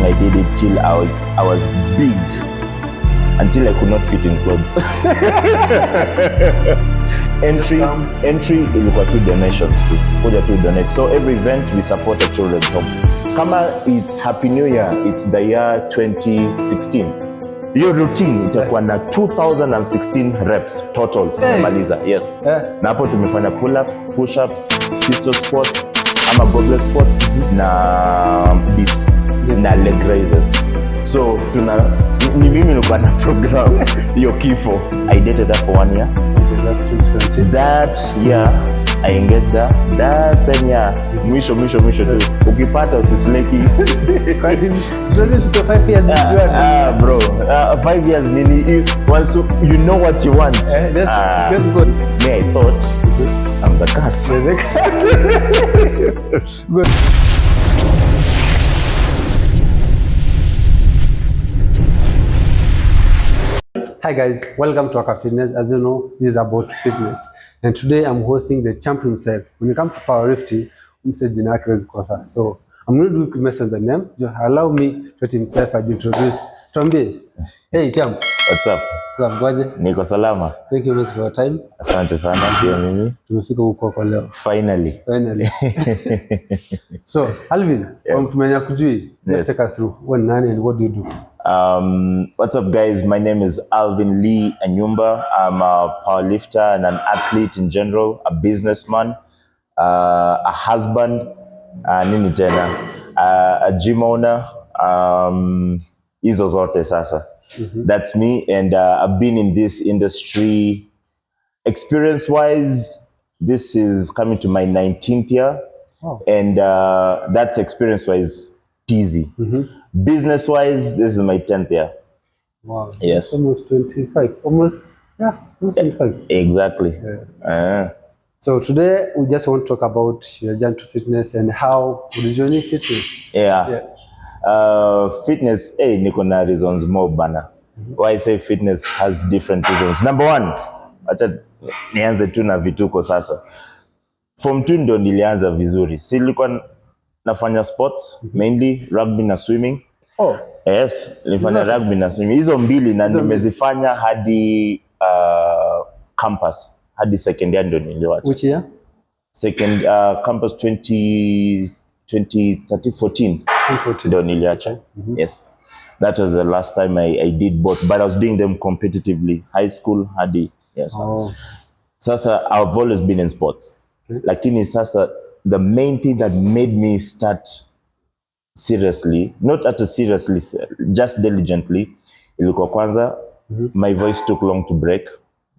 powerlifting, I did it till I was big, until I could not fit in clothes. Entry ilikuwa 2 donations tu, kuja to donate. So every event we support a children's home. Kama it's Happy New Year, it's the year 2016. Your routine itakuwa na 2016 reps total kumaliza. Yes. Na hapo tumefanya pull-ups, push-ups, pistol squats, ama goblet squats na dips na leg raises. So ni mimi nilikuwa na program hiyo kifo. I dated her for 1 year. Okay, that's 220. That year I engaged her. That same year mwisho tu ukipata usisleki. So this took 5 years. Bro, 5 years nini, once you know what you want. That's good. Me, I thought I'm the cast. Good. Hi guys, welcome to Aka Fitness. As you know, this is about fitness, and today I'm hosting the champ himself. When it comes to powerlifting, jina yake hawezi kosa. So I'm going to do mess on the name. Just allow me to let himself introduce. Tuambie, hey champ. What's up? Kwaje? Niko salama. Thank you for your time. Asante sana pia mimi. Tumefika huko kwa leo. Finally. So, Alvin, tumenya kujui. Let's take us through. What nani and what do you do? What's up guys, my name is Alvin Lee Anyumba. I'm a powerlifter and an athlete in general, a businessman, a husband, nini tena, a gym owner, hizo zote sasa. That's me, and I've been in this industry experience-wise. This is coming to my 19th year. Oh. And that's experience-wise easy. Business-wise, this is my 10th year. Wow. Yes. Almost 25. Almost 25. Exactly. Yeah. So today we just want to talk about your journey to fitness and how you join fitness. Yeah. Yes. Fitness, niko na reasons more bana. Why I say fitness has different reasons. Number 1, acha nianze tu na vituko sasa. Form 2 ndo nilianza vizuri. Nilikuwa nafanya sports, mainly rugby na swimming. Oh. Yes, nilifanya rugby na swimming. Hizo mbili na nimezifanya hadi campus, hadi second year ndo niliwacha. Which year? Second campus 2014 ndo niliacha. Yes. That was the last time I did both, but I was doing them competitively. High school hadi. Yes. Oh. Sasa I've always been in sports. Lakini sasa the main thing that made me start seriously, not at a seriously, just diligently, ilikuwa kwanza, my voice took long to break.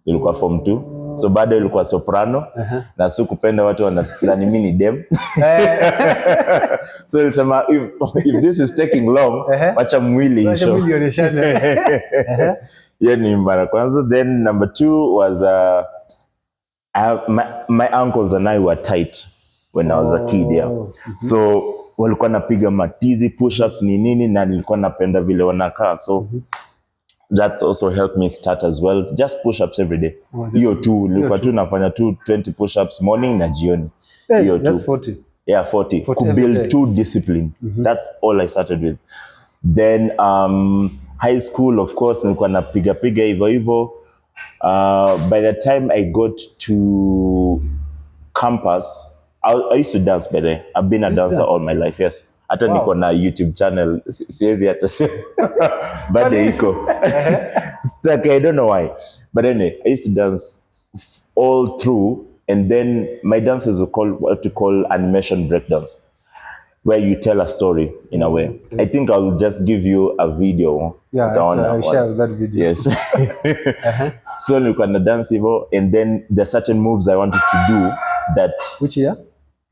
Ilikuwa form 2. So bado ilikuwa soprano. Na sikupenda watu wanadhani mimi ni dem. So ilisema if this is taking long, wacha mwili isho. Yeah, ni mara kwanza. Then number 2 was my uncles and I were tight when I was a kid. Yeah. So walikuwa napiga matizi, push-ups ni nini, na nilikuwa napenda vile wanakaa. So that also helped me start as well. Just push-ups every day. Hiyo tu nilikuwa tu nafanya 20 push-ups morning na jioni. Hiyo tu. That's 40. Yeah, 40 to build to discipline. That's all I started with. Then high school, of course, nilikuwa napiga hivyo. By the time I got to campus, I used to dance by the way. I've been a dancer all my life, yes. Hata niko na YouTube channel, siwezi hata sema. But iko. Stuck, I don't know why. But anyway, I used to dance all through, and then my dances were what to call animation breakdance, where you tell a story in a way. I think I will just give you a video. Yeah, I'll share that video. Yes. So you can dance hivyo, and then there are certain moves I wanted to do that. Which year?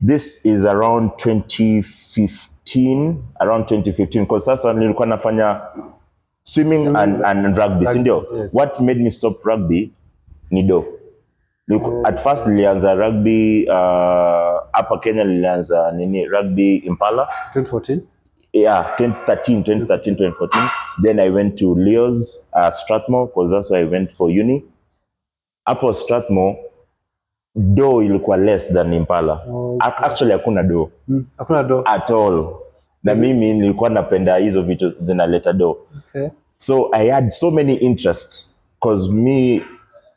This is around 2015, because sasa nilikuwa nafanya swimming and rugby, sindio? Yes. What made me stop rugby ni do. At first nilianza rugby hapa Kenya, nilianza rugby Impala 2014. Yeah, 2014. Then I went to Leo's Strathmore, because that's where I went for uni. Hapo Strathmore do ilikuwa less than Impala. Actually hakuna do. Hakuna do at all. na mimi nilikuwa napenda hizo vitu zinaleta do. Okay. So I had so many interests because me,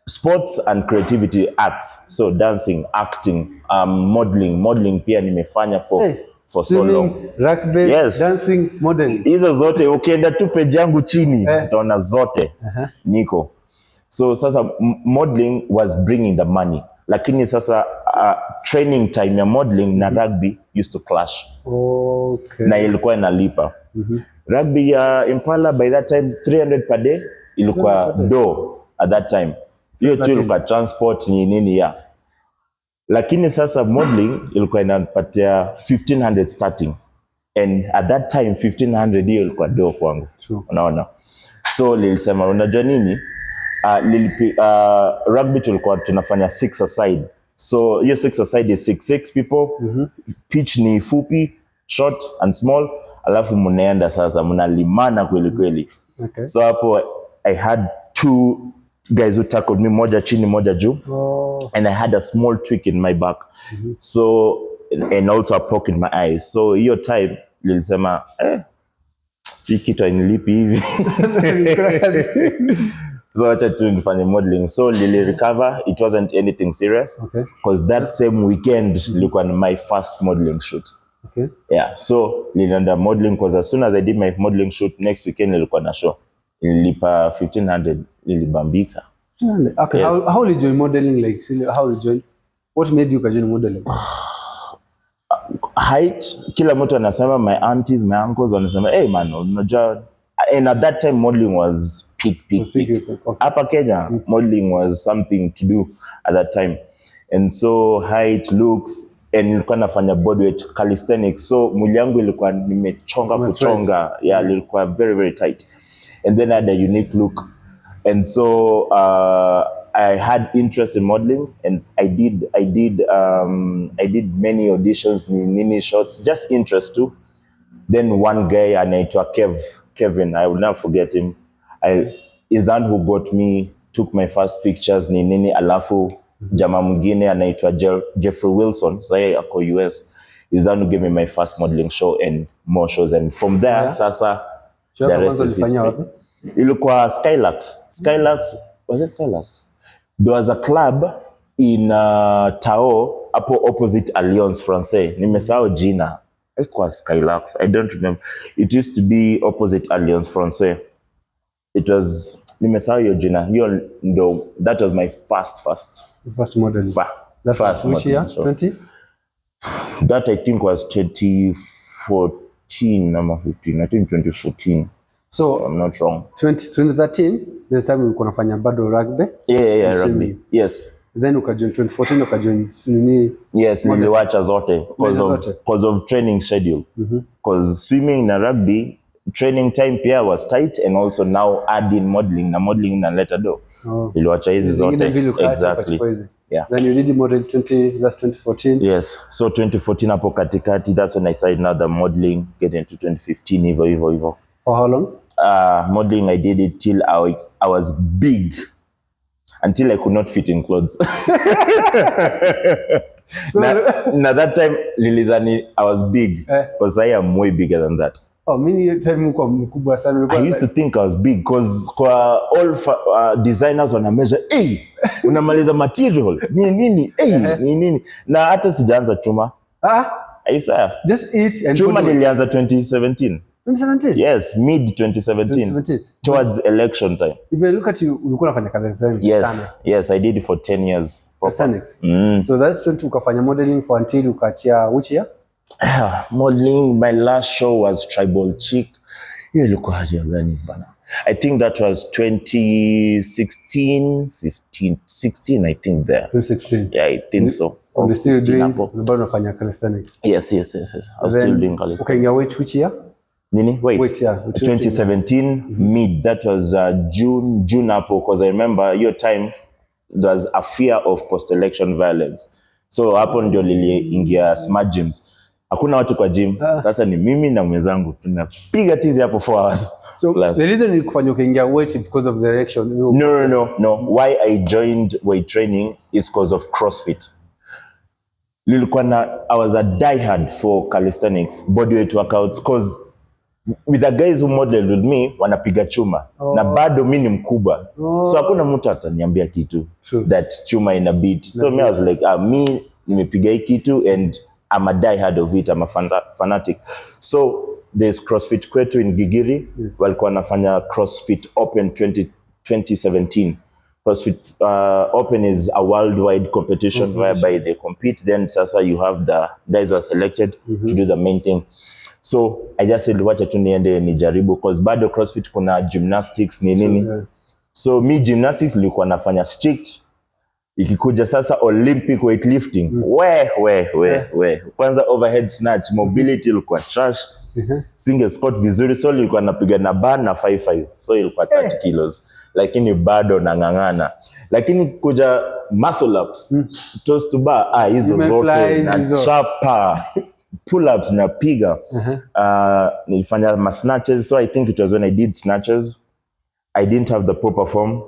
sports and creativity, arts, so dancing, acting, modeling pia nimefanya for so long. Rugby, yes. Dancing, modeling. Hizo zote ukienda tu page yangu chini utaona zote niko. So sasa modeling was bringing the money. Lakini sasa training time ya modeling na rugby used to clash. Okay. Na ilikuwa inalipa. Rugby ya Impala by that time 300 per day ilikuwa do at that time. Hiyo tu ilikuwa transport nini ya. Lakini sasa modeling ilikuwa inapatia 1500 starting. And at that time 1500 hiyo ilikuwa do kwangu. Unaona? So nilisema unajua nini? Rugby tulikuwa tunafanya 6 aside. So hiyo 6 aside is 6 people. Pitch ni fupi, short and small. Alafu mnaenda sasa mnalimana kweli kweli. Okay. So hapo I had 2 guys who tackled me, moja chini moja juu. And I had a small tweak in my back. So and also a poke in my eyes. So hiyo time nilisema hii kitu inilipi hivi. So acha tu nifanye modeling. So lili recover, it wasn't anything serious. Okay. Because that same weekend ilikuwa my first modeling shoot. Okay. Yeah, so nilienda modeling because as soon as I did my modeling shoot, next weekend nilikuwa na show. Nilipa 1500, nilibambika. Okay, yes. How did you join modeling? Like, how did you join? What made you join modeling? Height, kila mtu anasema, my aunties, my uncles wanasema, hey man, unajua. And at that time modeling was peak. Hapa Kenya, modeling was something to do at that time. And so height, looks, and nilikuwa nafanya bodyweight calisthenics. So mwili yangu ilikuwa nimechonga kuchonga. Yeah, ilikuwa very very tight. And then I had a unique look. And so I had interest in modeling, and I did many auditions, nini shots, just interest too. Then one guy anaitwa Kevin, I will never forget him. Is the one who got me, took my first pictures nini, alafu jamaa mwingine anaitwa Jeffrey Wilson, sasa ako US, is the one who gave me my first modeling show and more shows, and from there sasa the rest is history. Ilikuwa Skylux, was it Skylux? There was a club in Tao, hapo opposite Alliance Française. Nimesahau jina. It was Skylux, I don't remember. It used to be opposite Alliance Française. It was, nimesahau hiyo jina. Hiyo ndo, that was my first model. First which year? 20? That I think was 2014 or 15. I think 2014. So I'm not wrong. 2013, this time ulikuwa unafanya bado rugby? Yeah, rugby. Yes. Then ukajoin 2014 ukajoin nini? Yes, niliwacha zote because of training schedule. Because swimming na rugby training time pia was tight, and also now adding modeling na letter do. Niliwacha hizi zote. Exactly. Yeah. Then you did model 2014. Yes. So 2014 hapo katikati, that's when I started another modeling, get into 2015 hivyo. For how long? Modeling, I did it till I was big, until I could not fit in clothes. Now that time, Lilithani, I was big, because I am way bigger than that. Oh, mimi time uko mkubwa sana. I used to think I was big, because kwa all designers wana measure, hey, unamaliza material, nini, nini. Na hata sijaanza chuma. I swear. Just eat and chuma nilianza 2017. 2017? Yes, mid 2017. Towards election time. If you look at you, ulikuwa unafanya kazi sana. Yes, I did it for 10 years. So that's 20 ukafanya modeling for until ukaachia which year? Modeling, my last show was Tribal Chick. Hiyo ilikuwa haja gani bana? I think that was 2016, 16 I think there. 2016. Yeah, I think so. You're still doing bado unafanya calisthenics. Yes. I was still doing calisthenics. Okay, which year? Nini? Wait, yeah. 2017 mid, that was June hapo, because I remember your time there was a fear of post-election violence. So hapo ndio liliingia smart gyms. Hakuna watu kwa gym. Sasa ni mimi na mwenzangu tunapiga tizi hapo 4 hours. So plus. The reason you kufanya ukaingia weight because of the election? No. Why I joined weight training is because of CrossFit. I was a diehard for calisthenics, bodyweight workouts, because with the guys who modeled with me wanapiga chuma na bado mimi ni mkubwa, so hakuna mtu ataniambia kitu that chuma ina beat. So me I was like me nimepiga hii kitu and I'm a diehard of it, I'm a fanatic. So there's CrossFit Kwetu in Gigiri, walikuwa wanafanya CrossFit Open 2017. CrossFit Open is a worldwide competition whereby they compete. Then sasa you have the guys who are selected to do the main thing. So I just said wacha tu niende nijaribu, because bado CrossFit kuna gymnastics ni nini. So me gymnastics nilikuwa nafanya strict. Ikikuja sasa Olympic weightlifting, we kwanza overhead snatch, mobility ilikuwa trash. Single squat vizuri, so nilikuwa napiga na bar na 55, so ilikuwa 30 kilos, lakini bado nang'ang'ana. Lakini kuja muscle ups, toes to bar, hizo zote na chapa, pull ups na piga. Nilifanya ma snatches, so I think it was when I did snatches I didn't have the proper form.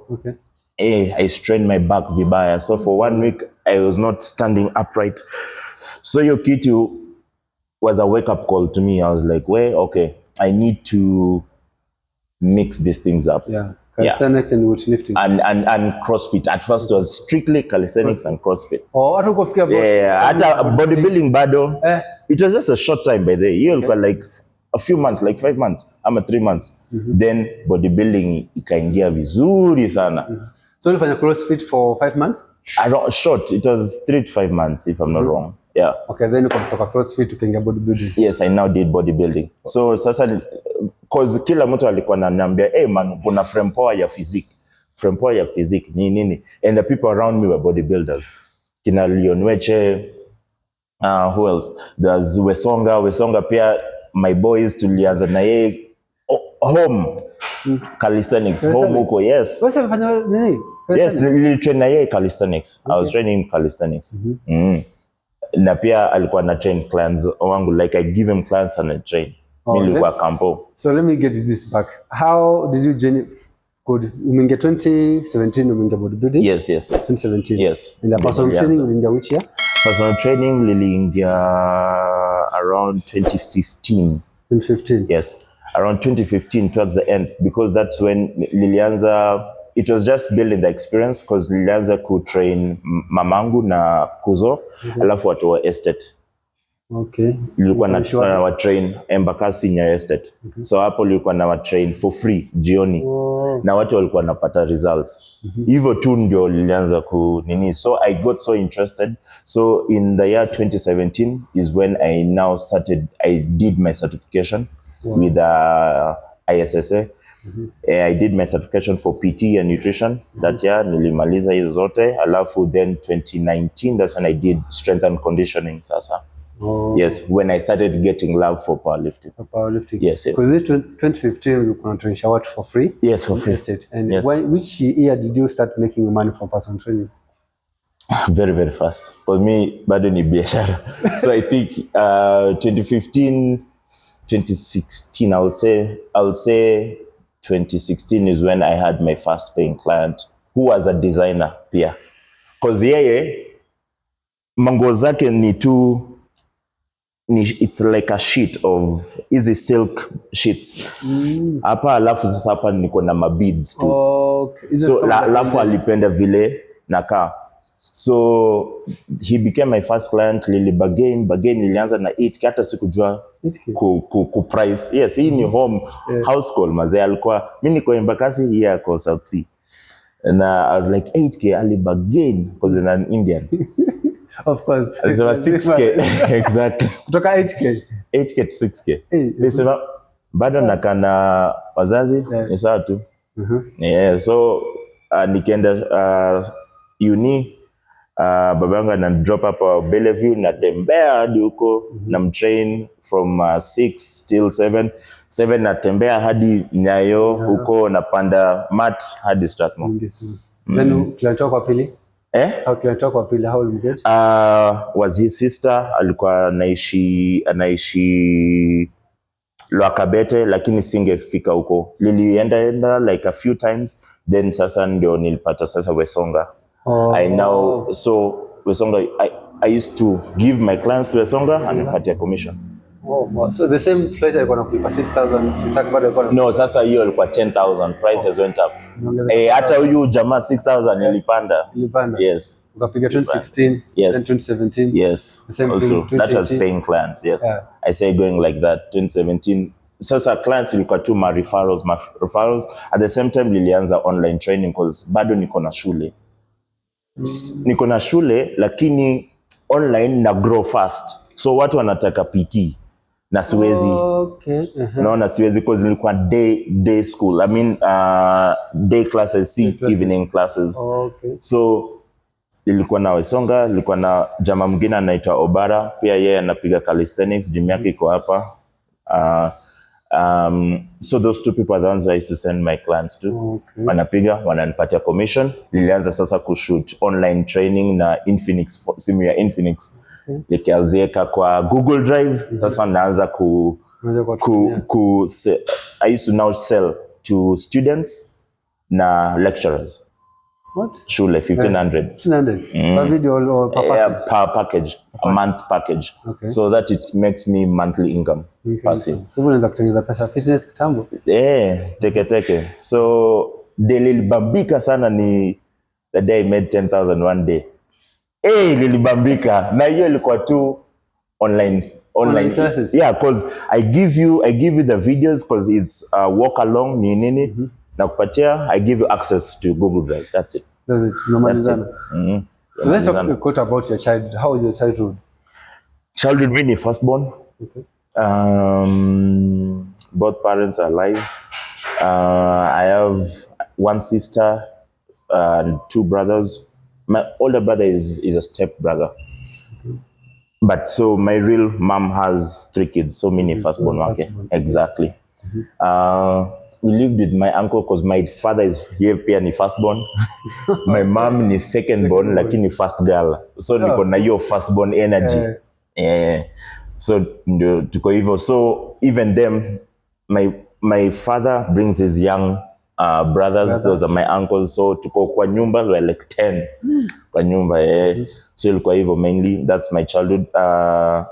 I strained my back vibaya, so for 1 week I was not standing upright. So your kitu was a wake up call to me. I was like, okay, I need to mix these things up. Calisthenics and weightlifting and CrossFit. At first it was strictly calisthenics and CrossFit. Hata kufikia hata bodybuilding bado. It was just a short time by the year, like a few months, like 5 months ama 3 months. Then bodybuilding ikaingia vizuri sana. So you ulifanya CrossFit for 5 months? Short, it was 3 to 5 months if I'm not wrong. Okay, then kutoka CrossFit ukaingia bodybuilding. Yes, I now did bodybuilding. So sasa cause kila mtu alikuwa ananiambia man, kuna frame power ya physique nini, and the people around me were bodybuilders. Kina Lionweche, who else? There's Wesonga pia, my boys tulianza na yeye home calisthenics home huko. Yes, nilitrain na yeye calisthenics. I was training calisthenics. Na pia alikuwa na train clients wangu, like I give him clients and I train. Mimi nilikuwa campo. So let me get this back. How did you join good? Umingia 2017 umingia bodybuilding? Yes. 2017. Yes. And the personal training umingia which year? Personal training liliingia around 2015. 2015. Yes. Around 2015 towards the end, because that's when nilianza. It was just building the experience, because nilianza ku-train mamangu na kuzo, alafu watu wa estate. Okay. Nilikuwa na wa-train Embakasi Nyayo Estate. So hapo nilikuwa na wa-train for free jioni. Na watu walikuwa napata results. Hivyo tu ndio nilianza nini. So I got so interested. So in the year 2017 is when I did my certification with ISSA. I did my certification for PT and nutrition that year. Nilimaliza hizo zote. Alafu then 2019, that's when I did strength and conditioning sasa. Yes, when I started getting love for powerlifting. Yes. Because this 2015 you can train what for free? Yes, for free. And which year did you start making money from personal training? Very, very fast. For me, bado ni biashara. So I think 2015, 2016, I would say 2016 is when I had my first paying client, who was a designer pia. Because yeye mango zake it's like a sheet of easy silk sheets. Hapa alafu sasa hapa niko na mabeads tu. So alafu alipenda vile nakaa. So he became my first client. Bargain nilianza na 8K, hata sikujua ku price. Yes, hii ni home house call mazee. Alikuwa mimi niko Embakasi, here ako South Sea, and I was like 8K ali bargain because in an Indian. Of course. It was 6K. Exactly. Kutoka 8K to 6K. Nisema bado nakana wazazi ni sawa tu. So nikaenda uni. Babangu ana drop hapa Bellevue, natembea hadi huko, namtrain from 6 till 7 natembea hadi Nyayo huko, napanda mat hadi Strathmore. Then client kwa pili? Client kwa pili, how will you get? Was his sister, alikuwa anaishi Lwakabete, lakini singefika huko. Nilienda like a few times, then sasa ndio nilipata sasa Wesonga. So Wesonga, I used to give my clients to Wesonga and nipatia commission. Oh, wow. So the same price alikuwa nakulipa 6,000, sasa bado alikuwa no, sasa hiyo ilikuwa 10,000, prices went up. Hata huyu jamaa 6,000 ilipanda. Yes. Ukapiga 2016, yes. Then 2017. Yes. The same thing. That was paying clients, yes. Yeah. I say going like that 2017. Sasa clients ilikuwa tu ma referrals. At the same time nilianza online training because bado niko na shule. Niko na shule lakini online na grow fast. So watu wanataka PT. Na siwezi. Okay. Naona siwezi because nilikuwa day school. I mean day classes, evening classes. Okay. So nilikuwa na Wesonga, nilikuwa na jamaa mwingine anaitwa Obara, pia yeye anapiga calisthenics, gym yake iko hapa. So those two people are the ones I used to send my clients to. Okay. Wanapiga, wananipatia commission. Nilianza sasa kushoot online training na Infinix, simu ya Infinix. Nikianzieka kwa Google Drive, sasa naanza I used to now sell to students na lecturers. What? Shule 1,500. 1,500. Per video or per package? Yeah, per package, a month package. Okay. So that it makes me monthly income. Passive. Unaweza kutengeneza pesa fitness kitambo. Teke. So lilibambika sana ni the day I made 10,000 one day. Lilibambika. Na hiyo ilikuwa tu online classes. Yeah, because I give you the videos because it's walk along nini. Na kupatia, I give you access to Google Drive. That's it. So let's talk quote about your childhood. How was your childhood? Childhood, really firstborn. Okay. Both parents are alive. I have one sister and two brothers. My older brother is a step brother. Okay. But so my real mom has 3 kids. So many firstborn wake. Exactly. We lived with my uncle because my father is here pia ni firstborn. My mom ni secondborn lakini first girl. So niko na hiyo firstborn energy. So ndio tuko hivyo. So even them, my father brings his young brothers. Those are my uncles. So tuko kwa nyumba, we're like 10 kwa nyumba. So ilikuwa hivyo mainly. That's my childhood. I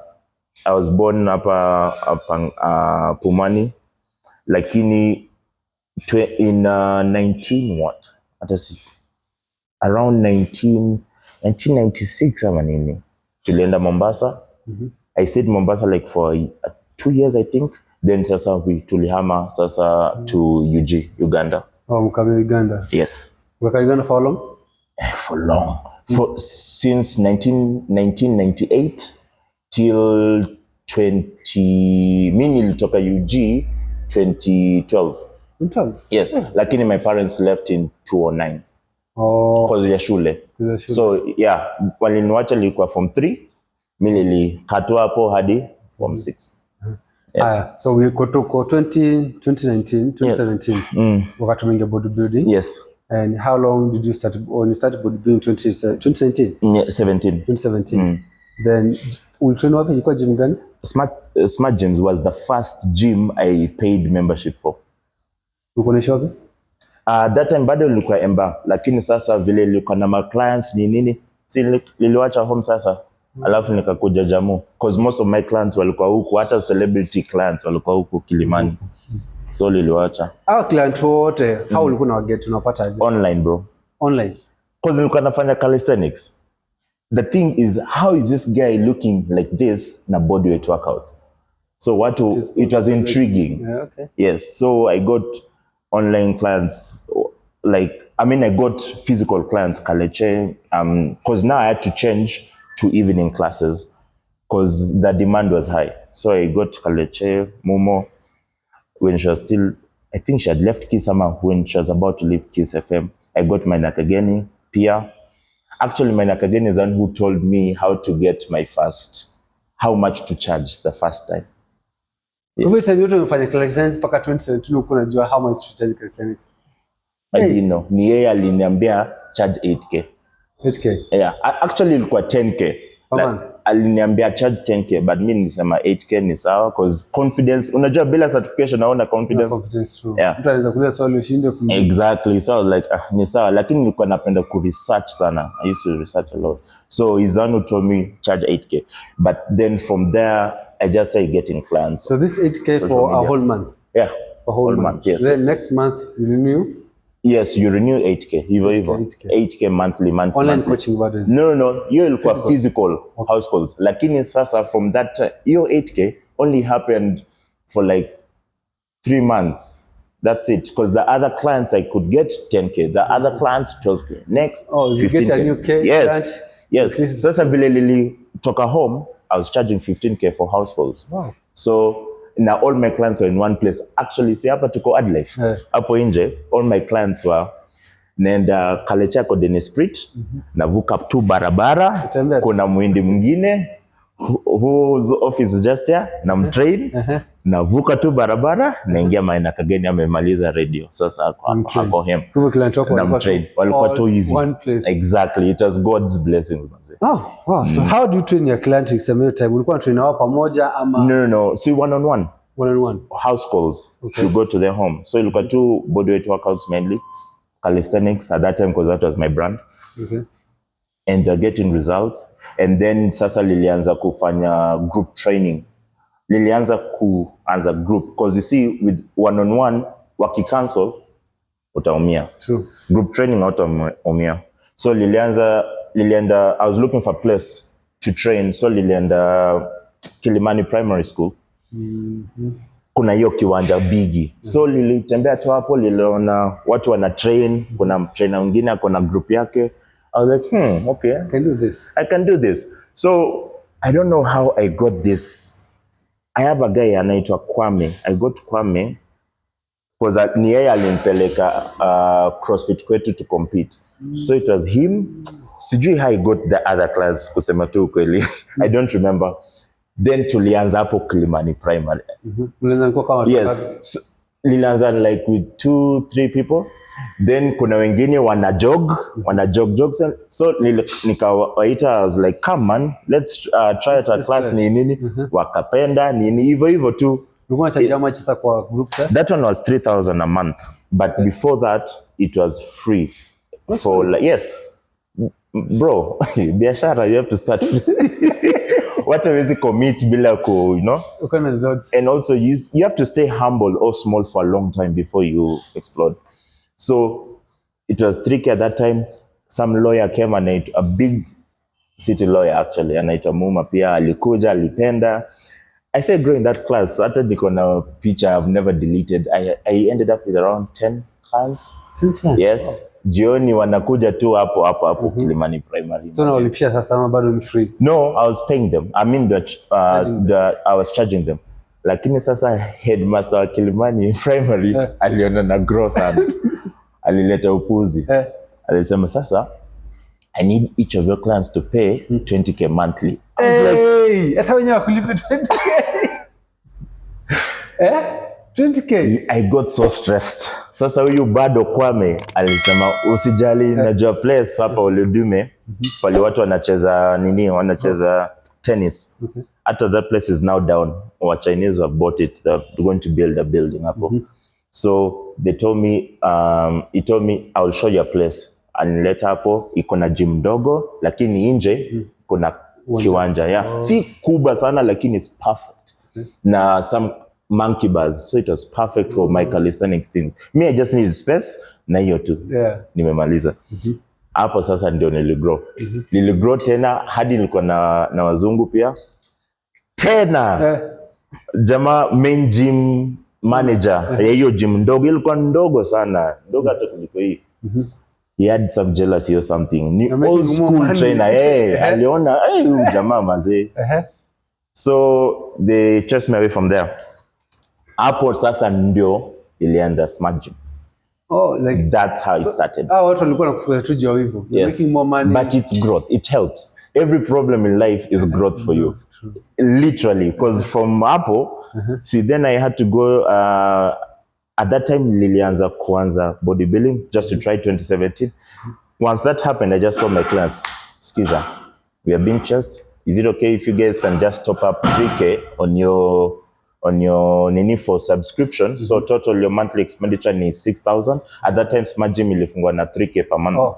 was born hapa Pumani, lakini in 19 what? Around 1996 ama nini. Tulienda Mombasa. I stayed Mombasa like for 2 years I think. Then sasa tulihama sasa to Uganda. Oh, mkame Uganda. Yes. Waka Uganda for how long? For long. Since 1998 till 20. Mimi nilitoka UG 2012. Yes, lakini my parents left in 2009. Because ya shule. So yeah, waliniacha nilikuwa form 3, mimi nilikatwa hapo hadi form 6. Yes. So we go to 2017. Wakati mwingi bodybuilding. Yes. And how long did you start when you started bodybuilding? 2017. Yeah, 2017. Then ultrain wapi? Ilikuwa gym gani? Smart Gyms was the first gym I paid membership for. Uko na shop? That time bado nilikuwa Emba, lakini sasa vile nilikuwa na my clients nini niliwacha home sasa. Alafu nikakuja Jamu because most of my clients walikuwa huku, hata celebrity clients walikuwa huku Kilimani. So niliwacha. Client wote how ulikuwa na get unapata aje? Online bro. Online. Because nilikuwa nafanya calisthenics. The thing is, how is this guy looking like this na bodyweight workout? So it was intriguing. Yeah, okay. Yes, so I got online clients, I got physical clients, Kaleche, because now I had to change to evening classes because the demand was high. So I got Kaleche, Momo, when she was still, I think she had left Kisama when she was about to leave Kiss FM. I got my Nakageni, Pia. Actually, my Nakageni is the one who told me how to get how much to charge the first time. Yes. How much to charge calisthenics? I didn't know. Ni yeye aliniambia charge 8K. 8K? Yeah. Actually ilikuwa 10K. Per month? aliniambia charge 10k but mimi nilisema 8k ni sawa cause confidence, unajua bila certification naona confidence. Yeah. Mtu anaweza kuuliza swali ushinde kumjibu. Exactly. So like ni sawa, lakini nilikuwa napenda ku research sana. I used to research a lot. So he's the one who told me charge 8k. But then from there I just started getting clients. So this 8k for a whole month. Yeah. For whole month. Yes. Then next month you renew? Yes, you renew 8k. Hivyo 8k monthly. Online coaching what is? No. Hiyo ilikuwa physical house calls. Lakini sasa from that hiyo 8k only happened for like 3 months. That's it. Because the other clients I could get 10k. The other clients 12k. Next, 15k. Get a new K. Yes. Sasa vile nilitoka home, I was charging 15k for house calls. Wow. So now all my clients were in one place. Actually, see hapa tuko Adlife. Hapo nje, all my clients were nenda Kalechako Dennis Street, navuka tu barabara, kuna muhindi mwingine whose office is just here, namtrain, navuka tu barabara, naingia Maina Kageni amemaliza radio. Sasa hako hem. Namtrain. Walikuwa tu hivi. Exactly. It was God's blessings. Oh, wow. So how do you train your client in some time? Ulikuwa train wao pamoja ama? No. See, one-on-one. One-on-one. House calls. Okay. You go to their home. So ilikuwa tu bodyweight workouts mainly. Calisthenics at that time because that was my brand. Okay. And getting results. And then sasa lilianza kufanya group training. Lilianza kuanza group because you see with one-on-one wakicancel utaumia. True. Group training utaumia. So lilienda, I was looking for a place to train. So lilienda Kilimani Primary School. Kuna hiyo kiwanja bigi. So lilitembea tu hapo, liliona watu wana train, kuna trainer mwingine akona group yake. I was like, okay. I can do this. So I don't know how I got this. I have a guy anaitwa Kwame. I got Kwame because ni yeye alimpeleka CrossFit kwetu to compete. So it was him. Sijui how I got the other clients kusema tu kweli. I don't remember. Then tulianza hapo Kilimani Primary. Yes. So, lilianza like with 2-3 people. Then kuna wengine wana jog. So nikawaita, I was like, come man, let's try at a class nini. Wakapenda nini hivyo tu. That one was 3,000 a month. But before that, it was free. For like, yes. Bro, biashara, you have to start what hawezi commit bila ku, you know. And also you have to stay humble or small for a long time before you explode. So it was tricky at that time. Some lawyer came, and a big city lawyer actually, anaitwa Muma pia alikuja, alipenda. I said growing that class, hata niko na picture I've never deleted. I ended up with around 10 clients. Yes. Jioni wanakuja tu hapo Kilimani Primary. So na ulipisha sasa ama bado ni free? No, I was paying them. I mean I was charging them. Lakini sasa headmaster wa Kilimani Primary aliona na grow sana. Alileta upuzi. Alisema sasa I need each of your clients to pay 20k monthly. I was like, hata wenyewe wakulipe 20k. 20k. I got so stressed. Sasa huyu bado Kwame alisema usijali, najua place hapa Oludume pale watu wanacheza tennis. After that place is now down. Our Chinese have bought it. They're going to build a building hapo. So they told me, he told me I will show you a place. Anileta hapo iko na gym dogo lakini nje kuna kiwanja. Yeah. Si kubwa sana lakini it's perfect. Na some monkey bars. So it was perfect for my calisthenics things. Me, I just need space na hiyo tu. Nimemaliza. Hapo sasa ndio niligrow. Niligrow tena hadi nilikuwa na wazungu pia. Tena jamaa main gym manager ya hiyo gym ndogo, ilikuwa ndogo sana. Ndogo hata kuliko hii. He had some jealousy or something. Ni old school trainer. Aliona jamaa mazee. So they chased me away from there. Hapo sasa ndio ilienda Smart Gym. Oh, like that's how it started. Watu walikuwa nakufuza tu jao hivyo. Making more money. But it's growth. It helps. Every problem in life is growth for you. Literally, because from hapo, see, then I had to go at that time nilianza kuanza bodybuilding just to try 2017. Once that happened, I just saw my clients, skiza, we are being chased. is it okay if you guys can just top up 3k on your nini for subscription? So total your monthly expenditure ni 6,000. At that time Smart Gym ilifungwa na 3k per month.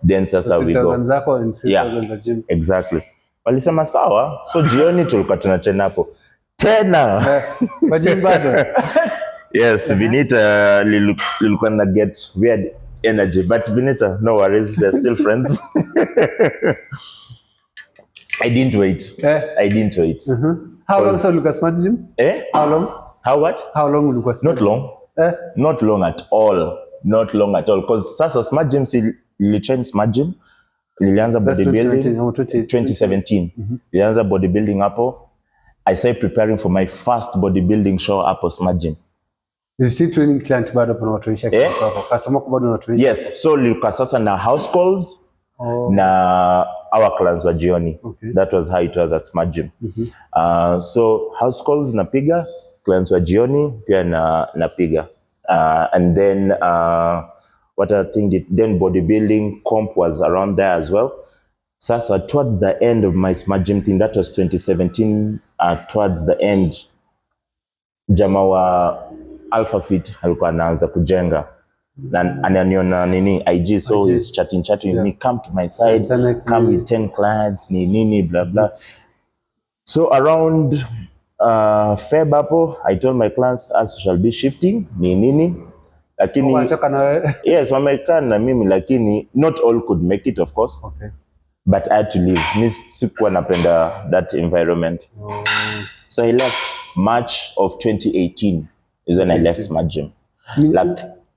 Then sasa we go. 3,000 zako and 3,000 za gym. Exactly. Walisema sawa, so jioni tulikuwa tunachana hapo tena kwa gym bado. Yes, Vinita lilikuwa na get weird energy, but Vinita, no worries, they're still friends. I didn't wait. How long so Lucas Smart Gym? How long? How what? How long Lucas? Not long. Not long at all. Not long at all. Because sasa Smart Gym lilitrain Smart Gym. Lilianza bodybuilding 2017. Lilianza bodybuilding hapo. I started preparing for my first bodybuilding show hapo Smart Gym. You still training client bado pana watuisha customer kwa bado watuisha? Yes, so lilikuwa sasa na house calls na our clients wa jioni. That was how it was at Smart Gym. So house calls napiga, clients wa jioni pia napiga. And then what I think then bodybuilding comp was around there as well. Sasa towards the end of my Smart Gym thing, that was 2017, towards the end, jamaa wa Alpha Fit alikuwa anaanza kujenga na ananiona nini IG, so he's chatting with me, come to my side, come with 10 clients nini blah blah. So around Feb hapo I told my clients as shall be shifting nini, lakini yes wamekaa na mimi, lakini not all could make it of course. But I had to leave. Sikuwa napenda that environment. So I left March of 2018 is when I left Smart Gym.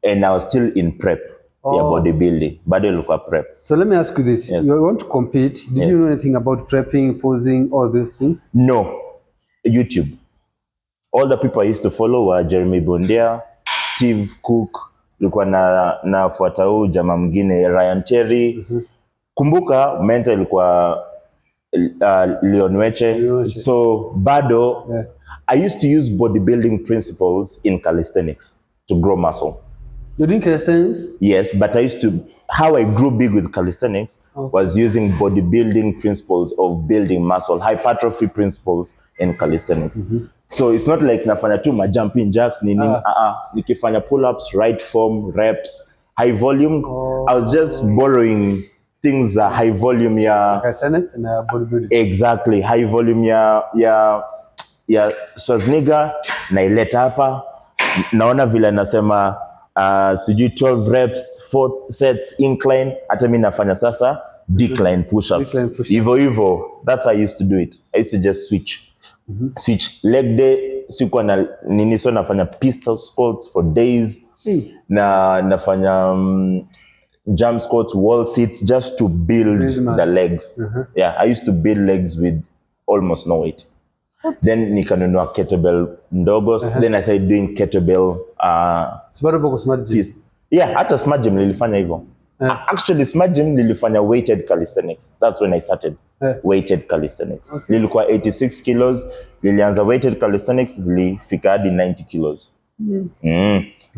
And I was still in prep. Bodybuilding. Bado ilikuwa prep. So let me ask you this. You want to compete. Did you know anything about prepping, posing, all these things? No. YouTube. All the people I used to follow were Jeremy Bondia, Steve Cook, ilikuwa nafuata huyu jamaa mwingine Ryan Terry. Kumbuka mentor ilikuwa Leon Weche. So bado I used to use bodybuilding principles in calisthenics to grow muscle. You're doing calisthenics? Yes, but how I grew big with calisthenics was using bodybuilding principles of building muscle, hypertrophy principles in calisthenics. So it's not like nafanya tu ma jumping jacks nikifanya pull-ups, right form, reps, high volume. I was just borrowing things high volume calisthenics and bodybuilding. Exactly, high volume ya Schwarzenegger na ileta hapa, naona vile nasema sijui 12 reps 4 sets incline, hata mimi nafanya sasa decline push-ups hivyo. That's how I used to do it. I used to just switch leg day, sikuwa na nini, so nafanya pistol squats for days na nafanya jump squats, wall sits, just to build the legs. I used to build legs with almost no weight. Then nikanunua kettlebell ndogo. Then I started doing kettlebell hata Smart Gym nilifanya hivyo. Actually Smart Gym nilifanya weighted calisthenics. That's when I started weighted calisthenics. Nilikuwa 86 kilos, nilianza weighted calisthenics, nilifika hadi 90 kilos.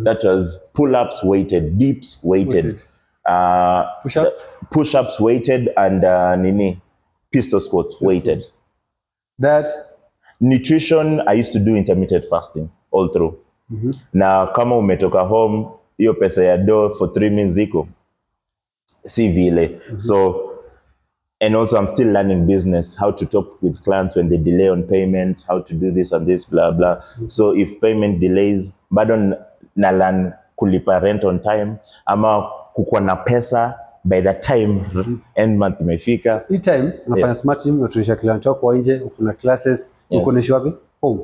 That was pull-ups weighted, dips weighted. Push-ups weighted and pistol squats weighted. That nutrition, I used to do intermittent fasting all through. Na kama umetoka home, hiyo pesa ya do for 3 meals iko si vile. So and also I'm still learning business, how to talk with clients when they delay on payment, how to do this and this blah blah. So if payment delays, bado na learn kulipa rent on time, ama kukuwa na pesa by the time end month imefika. Hii time unafanya Smart Gym, unatunisha client wako wa nje, kuna classes, uko naishi wapi? Home.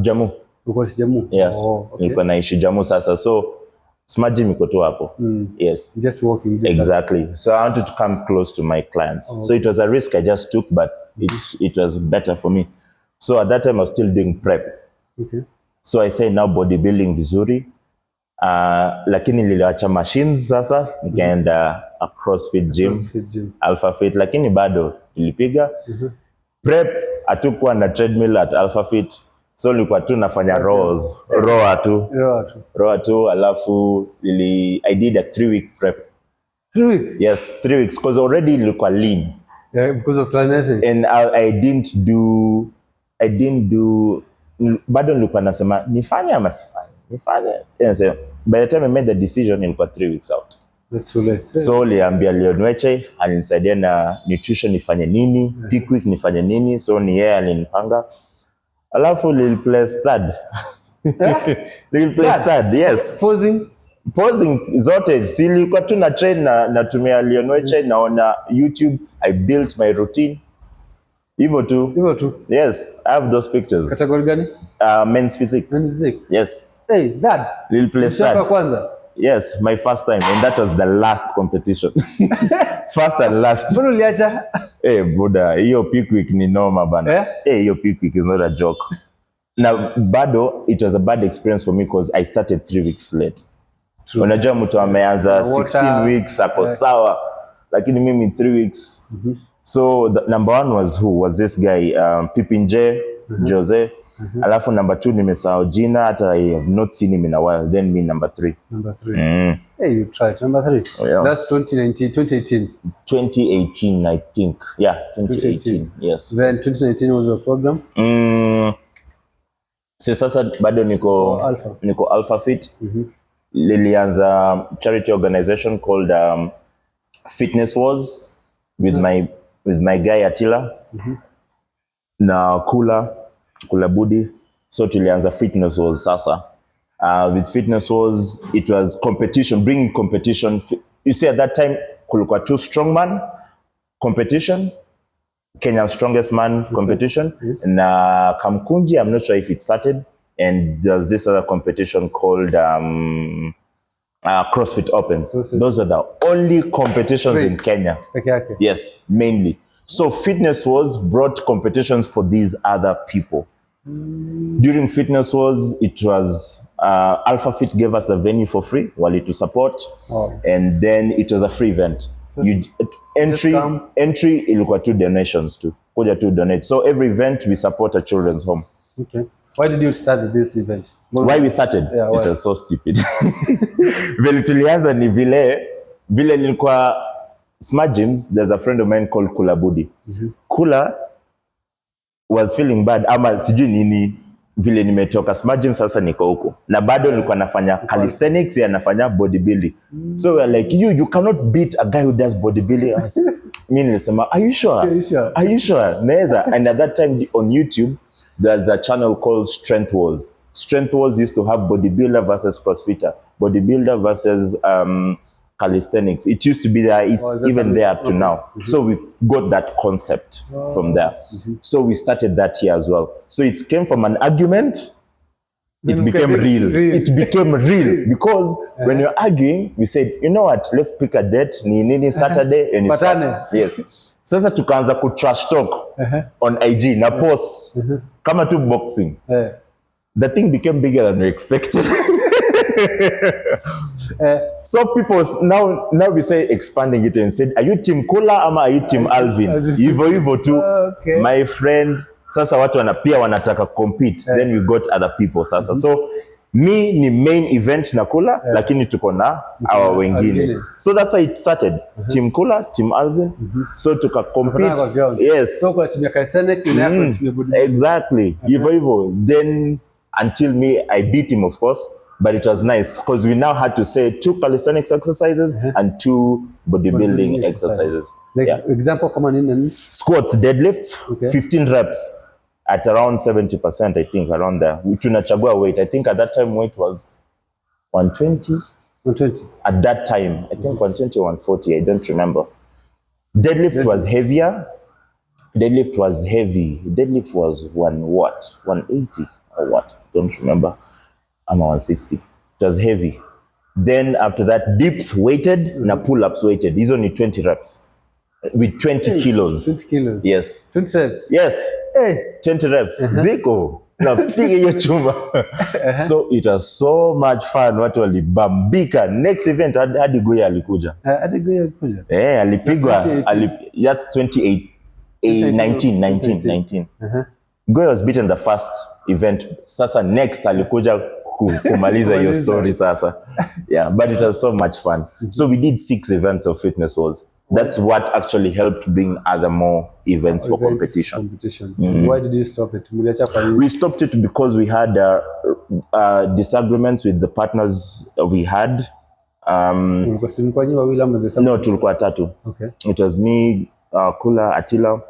Jammu. Uko naishi Jammu? Yes. Niko naishi Jammu sasa, so Smart Gym iko tu hapo. Yes. Just walking distance. Exactly. So I wanted to come close to my clients. So it was a risk I just took, but it was better for me. So at that time I was still doing prep. So I said now bodybuilding vizuri. Lakini niliacha machines sasa, nikaenda a CrossFit gym, Alpha Fit, lakini bado nilipiga prep. Hatukuwa na treadmill at Alpha Fit, so nilikuwa tu nafanya row tu, alafu I did a 3-week prep. 3 weeks? Yes, 3 weeks, because already nilikuwa lean. Yeah, because of clandestine. And I didn't do bado nilikuwa nasema nifanye ama sifanye nifanye. And by the time I made the decision nilikuwa 3 weeks out. That's too late. So liambia Leonweche alinisaidia na nutrition nifanye nini, peak week nifanye nini, so ni yeye alinipanga. Alafu Lil Place third. Lil Place third, yes. Posing zote silikuwa tu na train na natumia Leonweche naona YouTube. I built my routine. Hivyo tu. Yes, I have those pictures. Category gani? Men's physique. Men's physique. Yes. Hey, that. Lil Place third. Kwanza. Yes, my first time, and that was the last competition. First and last. Mbona uliacha? Buda, hiyo peak week ni noma bana. Hiyo peak week is not a joke. Now, bado, it was a bad experience for me because I started 3 weeks late. Unajua mtu ameanza 16 weeks, ako sawa. Lakini mimi 3 weeks. So, the number 1 was this guy, Pippin J, Jose. Alafu number 2 nimesahau jina, hata I have not seen him in a while. Then me number 3. Number 3. Hey, you tried. Number 3. Oh, yeah. That's 2018. 2018, I think. Yeah, 2018. Yes. Then 2019 was your program? Sasa bado niko Alpha Fit. Lilianza charity organization called Fitness Wars with my guy Attila. Na Kula Budi. So tulianza Fitness Wars sasa. With Fitness Wars, it was competition, bringing competition. You see, at that time, kulikuwa 2 strongman competition, Kenya's strongest man competition. Yes. Na Kamkunji, I'm not sure if it started. And there's this other competition called CrossFit Opens. Those are the only competitions in Kenya. Okay. Yes, mainly. So Fitness Wars brought competitions for these other people. During Fitness Wars, it was Alpha Fit gave us the venue for free, wali to support, and then it was a free event. So entry ilikuwa 2 donations tu, kuja to donate. So every event we support a children's home. Okay. Why did you start this event? Why we started? Yeah, it was so stupid. Vile tulianza ni vile nilikuwa Smart Gyms. There's a friend of mine called Kula Budi. Kula was feeling bad ama sijui nini vile nimetoka Smart Gym sasa niko huko na bado nilikuwa nafanya calisthenics ya nafanya bodybuilding. So we're like you cannot beat a guy who does bodybuilding. Mimi nilisema are you sure Neza. And at that time on YouTube there's a channel called Strength Wars. Strength Wars used to have bodybuilder versus crossfitter, bodybuilder versus calisthenics. It used to be there. It's even there up to now. So we got that concept from there. So we started that here as well. So it came from an argument. It became real. It became real because when you're arguing, we said, you know what? Let's pick a date. Ni Saturday and start. Yes. Sasa tukaanza ku trash talk on IG na post kama tu boxing. The thing became bigger than we expected. So people now we say expanding it and said, are you team Kula ama are you team Alvin? Hivyo tu. Okay. My friend, sasa watu pia wanataka compete. Then we got other people sasa. So me ni main event na Kula, lakini tuko na our wengine. So that's how it started. Team Kula, team Alvin. So tuka compete. Yes. So kwa team ya calisthenics ina yako team ya bodybuilding. Exactly. Hivyo. Then until me I beat him of course. But it was nice because we now had to say 2 calisthenics exercises and 2 bodybuilding exercises. Like example, come on in. Squats, deadlifts, 15 reps at around 70%, I think, around there. Tunachagua weight. I think at that time weight was 120. 120. At that time, I think 120 or 140, I don't remember. Deadlift was heavier. Deadlift was heavy. Deadlift was 180 or what? Don't remember. I'm 160. It was heavy. Then after that, dips weighted na pull-ups weighted. These only 20 reps with 20 kilos. 20 kilos. Yes. 20 reps. Yes. 20 reps. Ziko. Na piga hiyo chuma. So it was so much fun. Watu walibambika. Next event hadi Goya alikuja. Hadi Goya alikuja. Alipigwa. Yes, 19. Goya was beaten the first event. Sasa next alikuja kumaliza hiyo story sasa. Yeah, but it was so much fun. So we did 6 events of Fitness Wars. That's what actually helped bring other more events for competition. Why did you stop it? We stopped it because we had disagreements with the partners we had. No, tulikuwa tatu. Okay. It was me, Kula, Attila.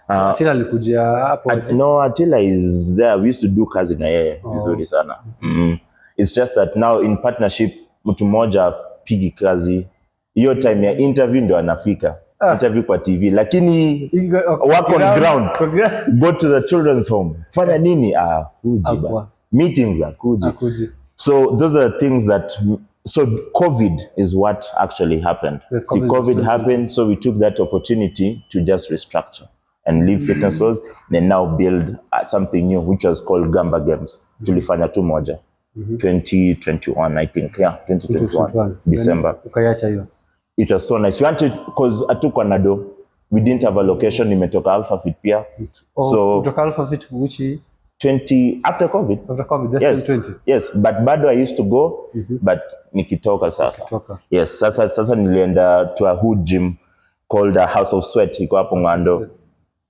Attila alikujia hapo. No, Attila is there. We used to do kazi na yeye vizuri sana. It's just that now in partnership mtu mmoja pigi kazi. Hiyo time ya interview ndo anafika. Interview kwa TV. Lakini work on ground. Go to the children's home. Fanya nini? Kujiba. Meetings kuji. So those are the things that... So COVID is what actually happened. See, COVID happened, so we took that opportunity to just restructure and leave fitness was, and now build something new, which was called Gamba Games. Tulifanya tu moja. 2021, I think. Yeah, 2021. December. It was so nice. We wanted, because Atuko Nado, we didn't have a location, nimetoka Alpha Fit pia. So toka Alpha Fit which 20 after COVID. After COVID, that's yes, 2020. Yes, but bado I used to go, but nikitoka sasa. Yes, sasa nilienda to a hood gym called House of Sweat, iko hapo Ngando.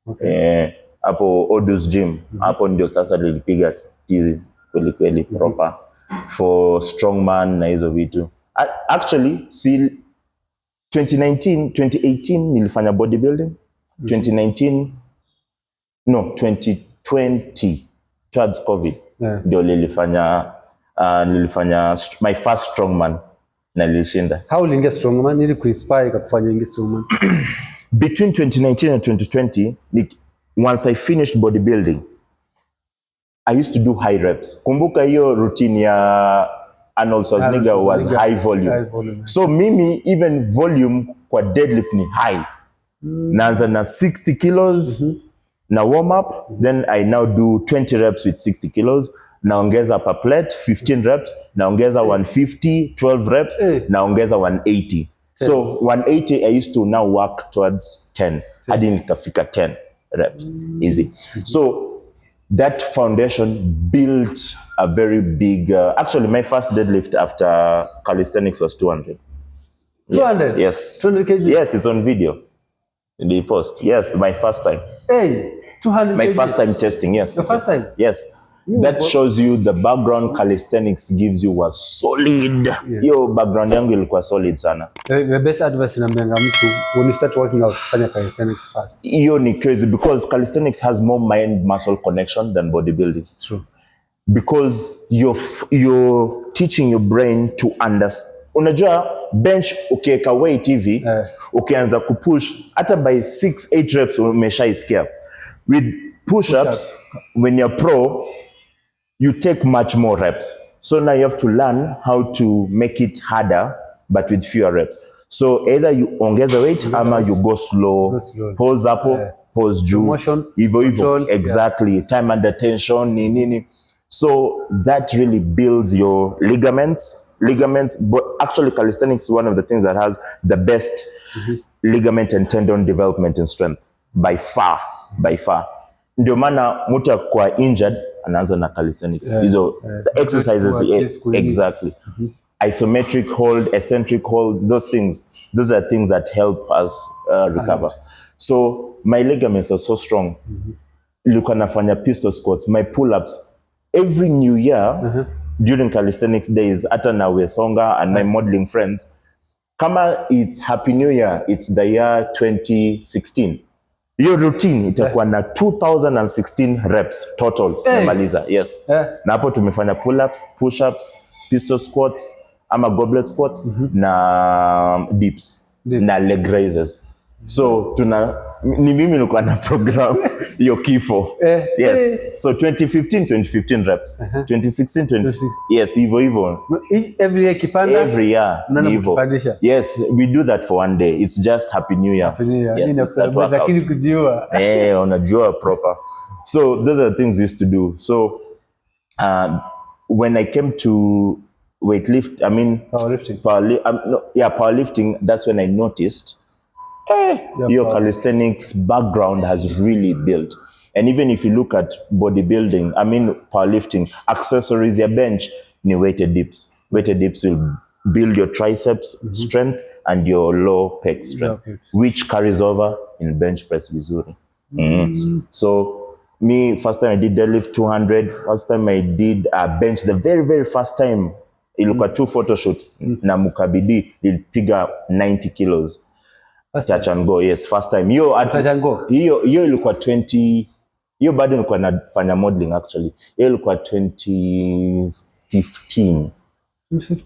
Okay. Hapo Odus Gym. Hapo ndio sasa nilipiga tizi kweli proper for strongman na hizo vitu. Actually, see 2018 nilifanya bodybuilding. 2020 towards COVID ndio nilifanya my first strongman na nilishinda. How uliingia strongman? Nili kuinspire kufanya ingia strongman? Between 2019 and 2020, once I finished bodybuilding, I used to do high reps. Kumbuka hiyo routine ya Arnold Schwarzenegger was high volume. So mimi even volume kwa deadlift ni high. Naanza na 60 kilos na warm up, then I now do 20 reps with 60 kilos. Naongeza per plate 15 reps, naongeza 150, 12 reps, naongeza 180. So 180 I used to now work towards 10. Hadi nikafika 10 reps. Easy. So that foundation built a very big, actually my first deadlift after calisthenics was 200. 200? Yes. 200 kg? Yes, it's on video. In the post. Yes, my first time. Hey, 200 My kg? first time testing, yes. The first time? Yes. That shows you the background calisthenics gives you was solid. Yes. Yo background yangu ilikuwa solid sana. The best advice nambianga mtu when you start working out, fanya calisthenics first. Iyo ni crazy because calisthenics has more mind muscle connection than bodybuilding. True. Because you're teaching your brain to understand. Unajua bench ukiweka weight hivi, ukianza kupush hata by 6-8 reps umeshaisikia. With push-ups, when you're pro, you take much more reps. So now you have to learn how to make it harder, but with fewer reps. So either you ongeza weight ama you go slow. Pose hapo, pose juu. Hivyo. Exactly. Time under tension, nini. So that really builds your ligaments, but actually calisthenics is one of the things that has the best ligament and tendon development and strength by far. Ndio maana mtu kwa injured anaanza na calisthenics. Hizo the exercises exactly. Isometric hold, eccentric hold, those are things that help us recover. So my ligaments are so strong. Nilikuwa nafanya pistol squats, my pull-ups every new year during calisthenics days, hata na Wesonga and my modeling friends. Kama it's Happy New Year, it's the year 2016. Your routine itakuwa na 2016 reps total. Namaliza, yes. Na hapo tumefanya pull-ups, push-ups, pistol squats, ama goblet squats, na dips, na leg raises. So ni mimi nilikuwa na program hiyo kifo. Yes. So 2015 reps. 2016 yes, hivyo. Every year kipanda? Every year. Yes, we do that for one day. It's just Happy New Year. Yes, lakini kujiua. Unajua proper. So those are the things we used to do. So when I came to powerlifting, that's when I noticed your calisthenics background has really built. And even if you look at bodybuilding, powerlifting, accessories, your bench, ni weighted dips. Weighted dips will build your triceps strength and your low pec strength, which carries over in bench press vizuri. So me, first time I did deadlift 200, first time I did bench, the very first time ilikuwa tu photoshoot na Mukabidi nilipiga 90 kilos touch and go. Yes, first time hiyo ilikuwa 20, hiyo bado nilikuwa nafanya modeling actually. Hiyo ilikuwa 2015.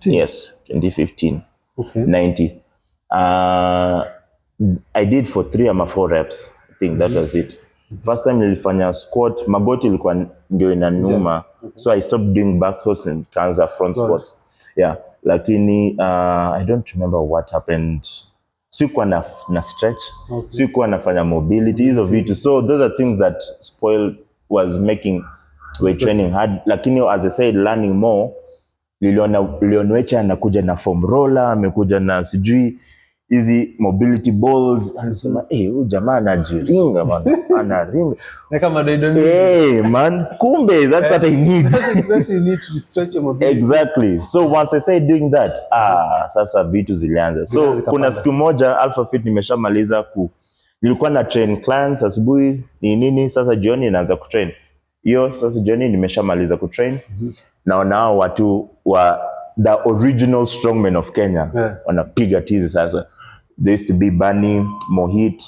Yes, 2015. Okay. 90. I did for 3 or 4 reps. I think that was it. First time nilifanya squat, magoti ilikuwa ndio inanuma. So I stopped doing back squats and nikaanza front squats. Yeah, lakini I don't remember what happened. Sikuwa na stretch, sikuwa nafanya mobility, hizo vitu. So those are things that was making weight training hard. Lakini as I said, learning more, Leonwecha anakuja na foam roller, amekuja na sijui hizi mobility balls, anasema huyu jamaa anajiringa man, anaringa kama man, kumbe that's what I need. That's you need to stretch your mobility. Exactly. So once I started doing that, sasa vitu zilianza. So kuna siku moja Alpha Fit nimeshamaliza nilikuwa na train clients asubuhi nini, sasa jioni naanza kutrain. Hiyo sasa jioni nimeshamaliza kutrain. Naona watu wa the original strongmen of Kenya wanapiga tizi sasa. There used to be Bani, Mohit,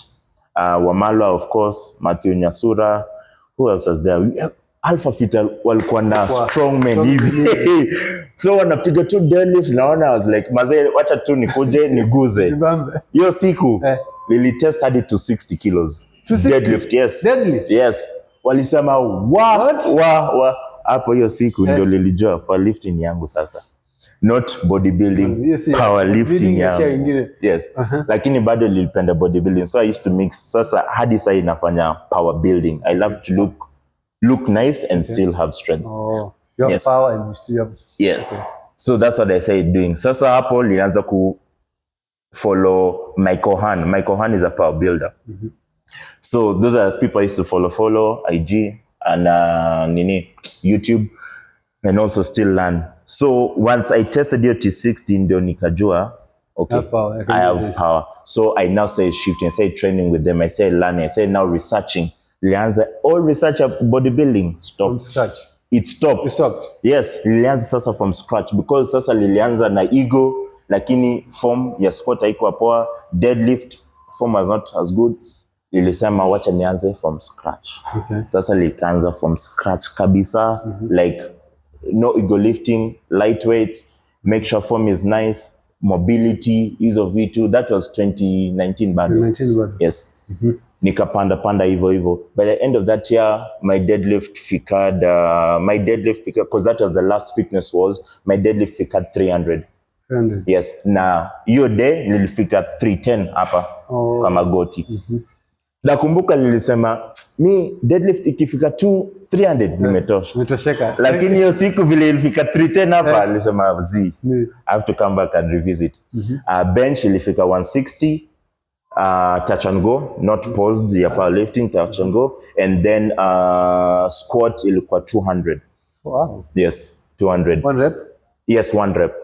Wamalwa of course, Matthew Nyasura. Who else was there? Alpha Fit walikuwa na strongmen hivi. So wanapiga tu deadlift, naona I was like, mazee wacha tu nikuje niguze. Hiyo siku nilitest hadi to 60 kilos. Deadlift, yes. Deadlift? Yes. Walisema hapo hiyo siku ndio nilijua powerlifting yangu sasa. Not bodybuilding, powerlifting yangu. Yes. Lakini bado nilipenda bodybuilding. So I used to mix. Sasa hadi sasa inafanya power building. I love to look nice and still have strength. You have power and you still have. Yes. Okay. So that's what I say doing. Sasa hapo nilianza follow Michael Han. Michael Han is a power builder. So those are people I used to follow IG and YouTube, and also still learn. So once I tested your T60 ndio nikajua okay, I have power. So I now say shifting, I say training with them, I say learning, I say now researching. Nilianza all research of bodybuilding stopped. From scratch. It stopped. Yes, nilianza sasa from scratch because sasa nilianza na ego, lakini form ya squat haikuwa poa, deadlift form was not as good. Nilisema wacha nianze from scratch. Sasa nikaanza from scratch kabisa, like no ego lifting, lightweights, make sure form is nice, mobility, ease of V2. That was 2019 bado. Yes. Nikapanda hivyo. By the end of that year, my deadlift figured, because that was the last fitness was, my deadlift figured 300. Yes. Na hiyo day nilifika 310 hapa kama goti. Nakumbuka nilisema mi deadlift ikifika 300 nimetosheka. Lakini hiyo siku vile ilifika 310 hapa nilisema I have to come back and revisit. Bench ilifika 160, touch and go, not paused ya powerlifting, touch and go, and then squat ilikuwa 200. Wow. Yes, 200. One rep? Yes, one rep.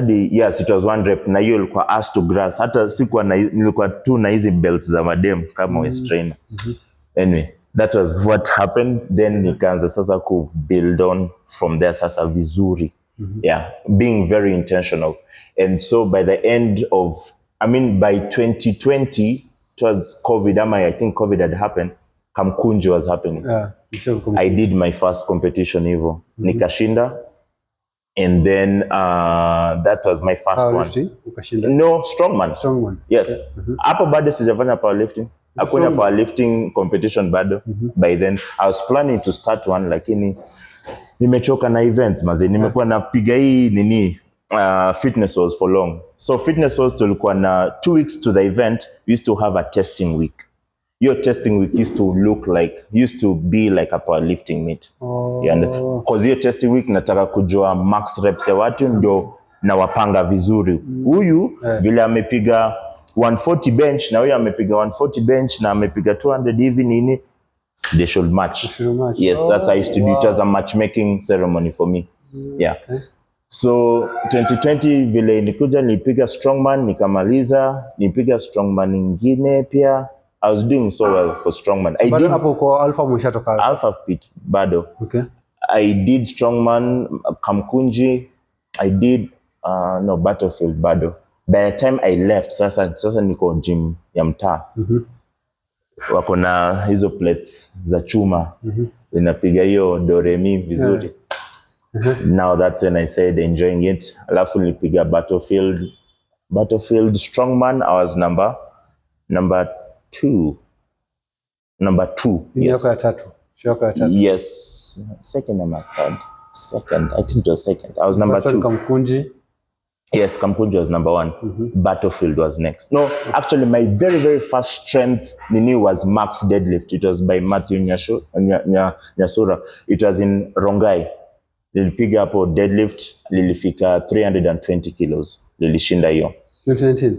Yes, it was one rep na hiyo ilikuwa ass to grass. Hata sikuwa nilikuwa tu na hizi belts za madem kama waist trainer. Anyway, that was what happened. Then nikaanza sasa build on from there sasa vizuri. Yeah, being very intentional. And so by the end of, by 2020, it was COVID. I think COVID had happened. Kamkunji was happening. I did my first competition hivyo. Nikashinda. And then that was my first one. No, strongman. Yes. Hapo bado sijafanya powerlifting. Hakuna powerlifting competition bado. By then I was planning to start one, lakini nimechoka na events maze. Nimekuwa napiga hii fitness was for long. So fitness was tulikuwa na 2 weeks to the event. We used to have a testing week. Your testing week used to be like a powerlifting meet. Because your testing week nataka kujua max reps ya watu ndio na wapanga vizuri. Huyu vile amepiga 140 bench na huyu amepiga 140 bench na amepiga 200 hivi nini, they should match. Yes, that's how I used to do it as a matchmaking ceremony for me. Yeah. So 2020 vile nikuja nilipiga strongman nikamaliza, nilipiga strongman ingine pia. I was doing so well for strongman. So bado hapo kwa alpha umeshatoka? Alpha pit bado. Okay. I did strongman, Kamkunji. I did Battlefield bado. By the time I left, sasa niko gym ya mtaa. Wako na hizo plates za chuma. Inapiga hiyo do re mi vizuri. Now that's when I said enjoying it. Alafu nilipiga Battlefield strongman. I was number 2. Yes. Yes. Second or third. Second. I think it was second. I was number 2. Kamkunji. Yes, Kamkunji was number 1. Battlefield was next. No, actually my very, very first strength was max deadlift. It was by Matthew Nyasura. It was in Rongai. Nilipiga hapo deadlift, lilifika 320 kilos. Lilishinda hiyo. 2019?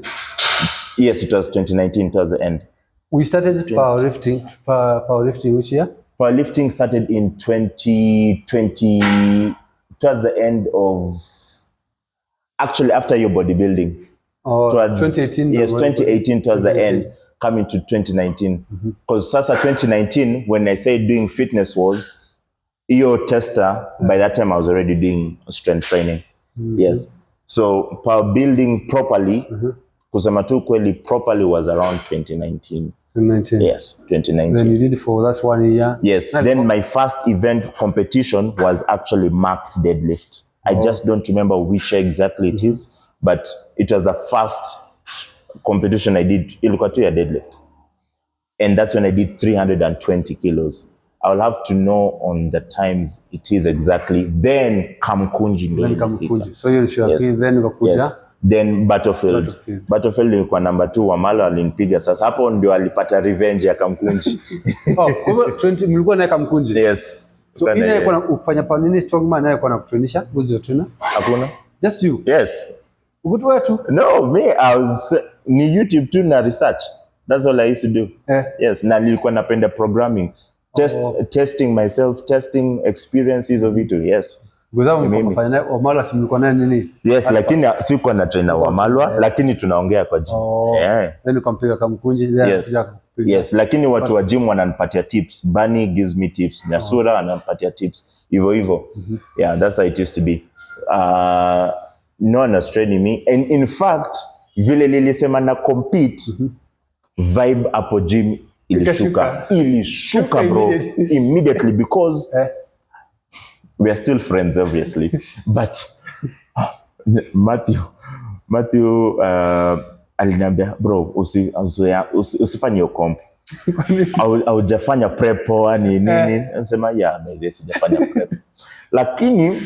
Yes, it was 2019 towards the end. We started powerlifting which year? Powerlifting started in 2020, towards the end of, actually after your bodybuilding. Towards 2018? Yes, 2018 towards the end, coming to 2019. Because sasa 2019, when I say doing fitness was, your tester, by that time I was already doing strength training. Yes. So power building properly, kusema tu kweli properly was around 2019. 2019. Yes, 2019. Then you did it for that's 1 year. Yes. Then my first event competition was actually max deadlift. I just don't remember which exactly it is, but it was the first competition I did. Ilikuwa tu ya deadlift. And that's when I did 320 kilos. I'll have to know on the times it is exactly. Then Kamkunji. So you should then ukakuja. Yes. Then Battlefield ilikuwa number 2. Wamalo alinipiga sasa. Hapo ndio alipata revenge ya Kamkunji. Mlikuwa na Kamkunji? Yes. So ina yako kufanya pa nini strongman naye kwa kutrainisha? Buzi yote Hakuna. Just you? Yes. Ugutu wetu? No, me I was ni YouTube tu na research. That's all I used to do. Yes, na nilikuwa napenda programming. Testing myself, testing experiences of it. Yes. Yes, lakini sikuwa na trainer wa Malwa, lakini tunaongea kwa gym. Yes, lakini watu wa gym wananipatia tips. Bunny gives me tips. Nyasura ananipatia tips. Hivyo. Yeah, that's how it used to be. No one was training me. And in fact, vile lilisema na compete, vibe hapo gym ilishuka bro immediately because we are still friends obviously but Matthew aliniambia bro usifanye hiyo comp au jafanya prep poa ni nini nasema maybe sijafanya prep lakini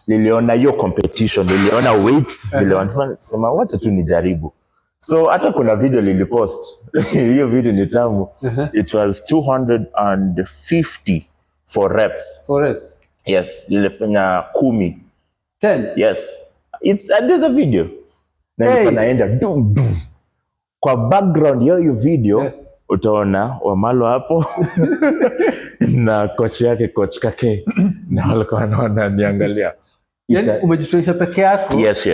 niliona hiyo competition niliona weights niliona sema wacha tu nijaribu. So hata kuna video nilipost. Hiyo video ni tamu. It was 250 for reps. For reps? Yes, nilifanya 10. Yes. There's a video. Na nilikuwa naenda dum. Kwa background ya hiyo video utaona Wamalo hapo na coach yake coach Kake na walikuwa wanaona niangalia. Umejitrainisha peke yako? Yes.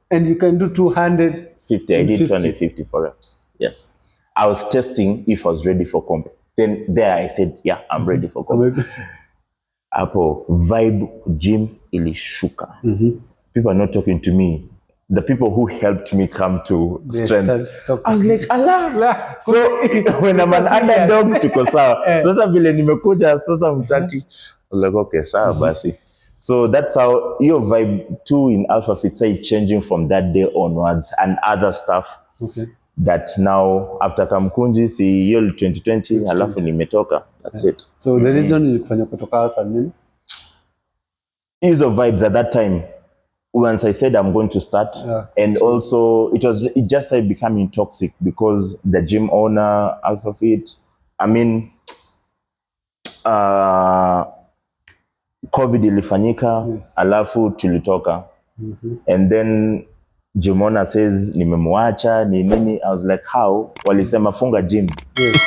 And you can do 250. I did 250 for reps. Yes. I was testing if I was ready for comp. Then there I said, yeah, I'm ready for comp. Hapo vibe gym ilishuka. People are not talking to me. The people who helped me come to strength. I was like, Allah. So when I'm an underdog tuko sawa. Sasa vile nimekuja sasa mtaki. I was like, okay, sawa basi. So that's how your vibe too in Alpha Fit started changing from that day onwards and other stuff that now after Kamkunji see year 2020 halafu nimetoka. That's it. So the reason you kufanya kutoka Alpha nini? Hizo vibes at that time once I said I'm going to start and also it just started becoming toxic because the gym owner Alpha Fit COVID ilifanyika, alafu tulitoka. And then Jumona says nimemwacha ni nini. I was like how? Walisema funga gym. Yes.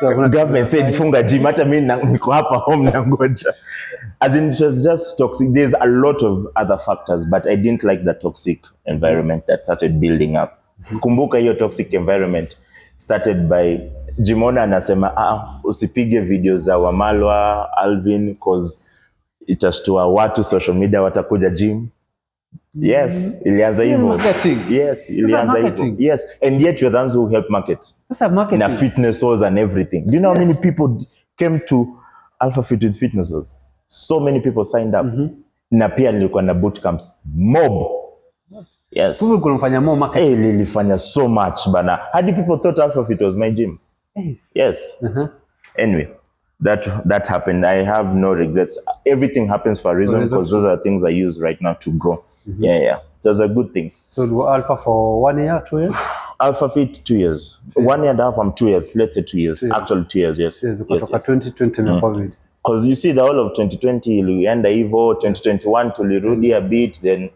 So government said funga gym, hata mimi niko hapa home na ngoja. As in, it was just toxic. There's a lot of other factors, but I didn't like the toxic environment that started building up. Kumbuka hiyo toxic environment started by Jimona anasema usipige video za Wamalwa, Alvin, cause itashtua watu, social media watakuja gym. Yes, ilianza hivyo. Yes, ilianza hivyo. Yes, and yet you're the ones who help market. That's a marketing. Na fitness wars and everything. Do you know how many people came to Alpha Fit with fitness wars? So many people signed up. Na pia nilikuwa na boot camps. Mob. Yes. People kunafanya more marketing. Nilifanya so much bana. Hadi people thought Alpha Fit was my gym. Yes. Anyway, that happened. I have no regrets. Everything happens for a reason, because those are things I use right now to grow. Yeah. It was a good thing. So you were Alpha for 1 year, 2 years? Alpha Fit 2 years. 1 year and a half, 2 years. Let's say 2 years. Actually 2 years, yes. Yes. 2020 na COVID. Because you see the whole of 2020 ilienda hivyo, 2021 tulirudi a bit, then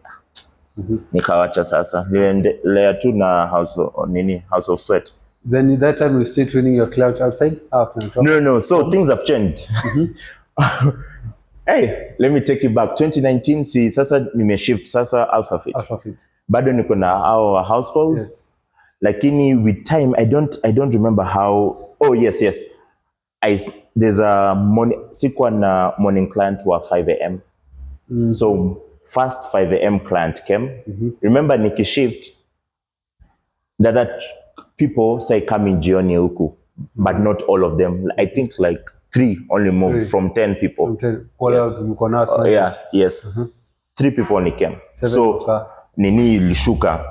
nikawacha sasa. Niliendelea tu na House of Sweat. Then at that time you still training your clients outside? No. So things have changed. Hey, let me take you back. 2019, see, sasa nimeshift sasa Alpha Fit. Bado niko na our house calls. Yes. Lakini with time, I don't remember how. Oh, yes. There's a sikuwa na morning client wa 5 a.m. So first 5 a.m. client came. Remember nikishift, that people say come in jioni huku, but not all of them. I think like 3 only moved from 10 people. Yes. 3 people only came. So nini ilishuka.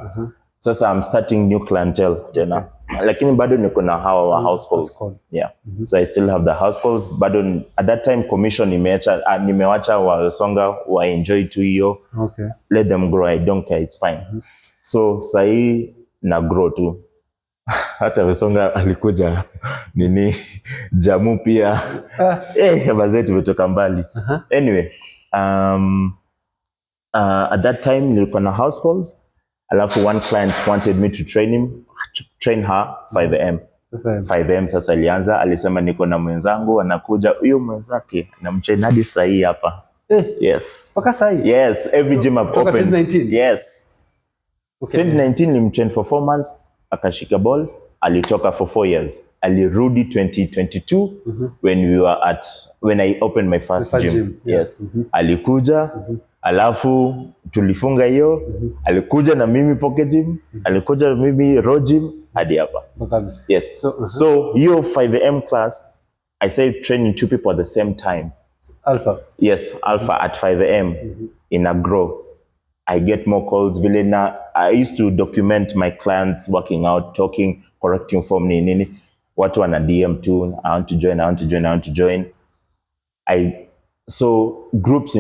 Sasa I'm starting new clientele tena. Lakini bado niko na hawa house calls. Yeah. So I still have the house calls. Bado at that time commission nimewacha Wasonga wa enjoy tu hiyo. Okay. Let them grow. I don't care. It's fine. So sahi na grow tu. Hata Wasonga alikuja Jamu pia. Bazee tumetoka mbali. Anyway, at that time nilikuwa na house calls. Alafu one client wanted me to train her 5 a.m. 5 a.m. Sasa ilianza, alisema niko na mwenzangu anakuja, huyo mwenzake namtrain hadi sahi hapa. Yes. Paka sahi? Yes, every gym I've opened. 2019? Yes. Okay. 2019 nimtrain for 4 months, akashika ball, alitoka for 4 years. Alirudi 2022 when I opened my first gym. Yes. Alikuja, alafu tulifunga hiyo, alikuja na mimi pocket gym, alikuja na mimi raw gym hadi hapa. Yes. So hiyo 5 a.m. class, I say training 2 people at the same time. Alpha. Yes, Alpha at 5 a.m. in a grow. I get more calls. I used to document my clients working out, talking, correcting form nini. Watu wana DM too. I want to join. So groups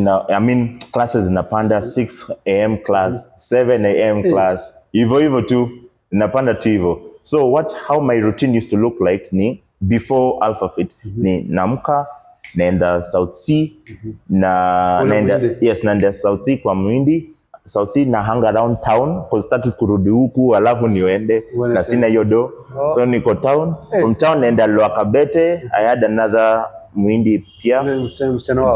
classes inapanda 6 a.m. class, 7 a.m. class, hivyo tu inapanda tu hivyo. So how my routine used to look like ni before Alpha Fit ni naamka naenda South Sea naenda South Sea kwa Mwindi. South Sea na hang around town because sitaki kurudi huku alafu niende na sina hiyo do. So niko town, from town naenda Loakabete. I had another Mwindi pia.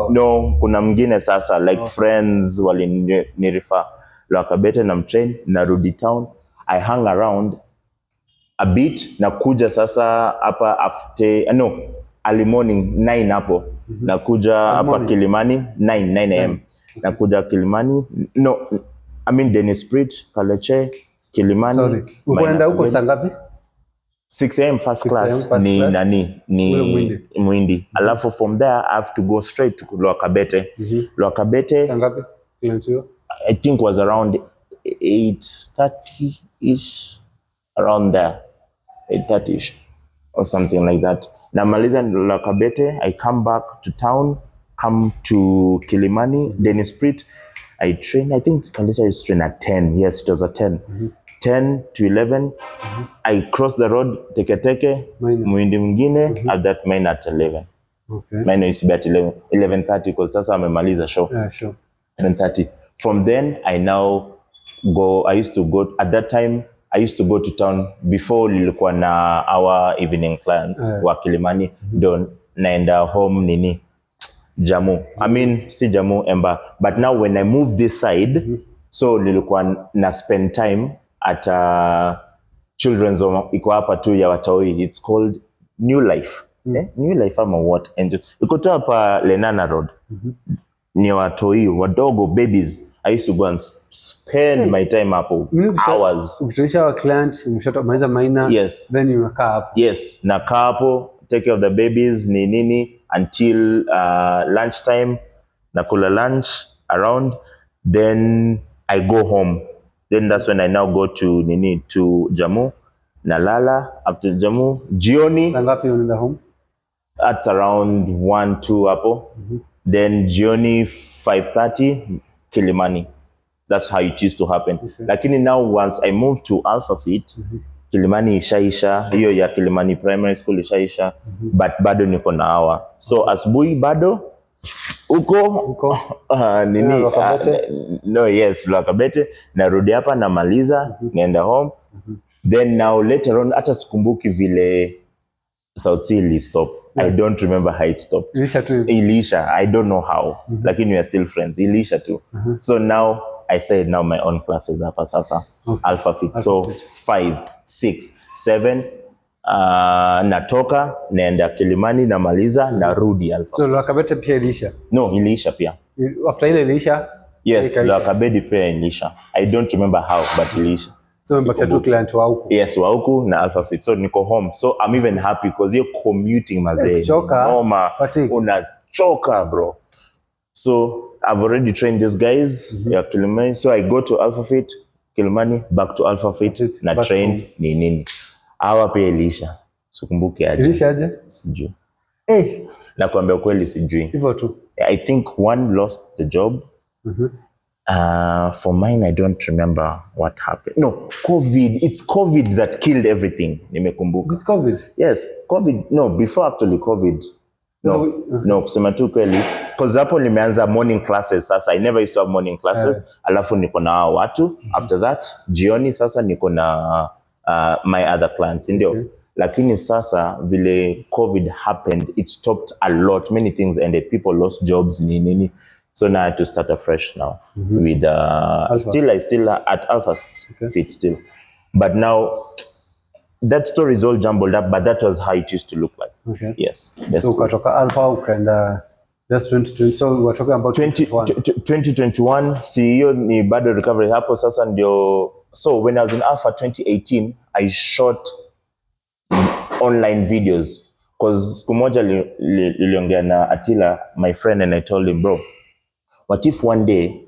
No, kuna mwingine sasa like friends walinirifa Loakabete na mtrain, narudi town. I hang around a bit, nakuja sasa hapa early morning 9 hapo. Nakuja hapa Kilimani 9 a.m. Nakuja Kilimani. Dennis Street, Kaleche, Kilimani. Sorry. Unaenda huko saa ngapi? 6 a.m. first class ni Mwindi. Alafu from there I have to go straight to Loakabete. Loakabete saa ngapi? I think was around 8:30ish, around there. 8:30ish or something like that. Namaliza Loakabete, I come back to town, come to Kilimani, Dennis Street. I train, I think Kaleche is train at 10. Yes, it was at 10. 10 to 11. I cross the road, Teke, Mwindi mwingine, at that mine at 11. Okay. Mine used to be at 11:30 because sasa amemaliza show. Yeah, sure. 11:30. From then, I now I used to go at that time. I used to go to town before nilikuwa na our evening clients wa Kilimani, don naenda home nini Jamu. I mean si Jamu Emba, but now when I moved this side, so nilikuwa na spend time at children's home iko hapa tu ya Watoi. It's called New Life. New Life ama what? And iko tu hapa Lenana Road. Ni Watoi wadogo babies. I used to go and spend my time hapo hours. Ukitoisha wa client, maliza minor, yes. Then you nakaa hapo. Yes, nakaa hapo, take care of the babies, nini, until lunchtime, nakula lunch around, then I go home. Then that's when I now go to Jamu, nalala, after Jamu, jioni. Sangapi unaenda home? At around 1-2 hapo. Then jioni 5:30 Kilimani. That's how it used to happen. Lakini now once I moved to Alpha Fit, Kilimani ishaisha, hiyo ya Kilimani Primary School ishaisha, but bado niko na hawa. So asubuhi bado uko nini Lwakabete, narudi hapa namaliza, naenda home. Then now later on hata sikumbuki vile South Sea stop. I don't remember how it stopped. Ilisha, I don't know how. Lakini we are still friends. Ilisha too. So now I said now my own classes hapa sasa. Alpha Fit. So 5, 6, 7 natoka naenda Kilimani namaliza narudi Alpha. So Lwakabete pia ilisha? No, ilisha pia. After ile ilisha? Yes, Lwakabete pia ilisha. I don't remember how, but ilisha. So mbaki tu client wa huku? Yes, wa huku na Alpha Fit. So niko home. So I'm even happy because you're commuting mazee. Noma. Unachoka bro. So I've already trained these guys. Kilimani. So I go to Alpha Fit, Kilimani, back to Alpha Fit, na train nini. Hawa pia ilisha. Sikumbuki aje. Ilisha aje? Sijui. Nakwambia kweli sijui. Hivyo tu. I think one lost the job. For mine, I don't remember what happened. No, COVID. It's COVID that killed everything. Nimekumbuka. It's COVID? Yes, COVID. No, before actually COVID. No, kusema tu kweli. Because hapo nimeanza morning classes sasa. I never used to have morning classes. Alafu niko na watu. After that, jioni sasa niko na my other clients. Ndio. Lakini sasa vile COVID happened, it stopped a lot. Many things ended. People lost jobs. Nini. So now I had to start afresh now with I still at Alpha Fit still, but now that story is all jumbled up. But that was how it used to look like. Okay. Yes. So ukatoka Alpha ukaenda just 2020. So we're talking about 2021. See, hiyo ni bado recovery hapo sasa ndio. So when I was in Alpha 2018, I shot online videos because siku moja niliongea na Atila, my friend, and I told him, bro, what if one day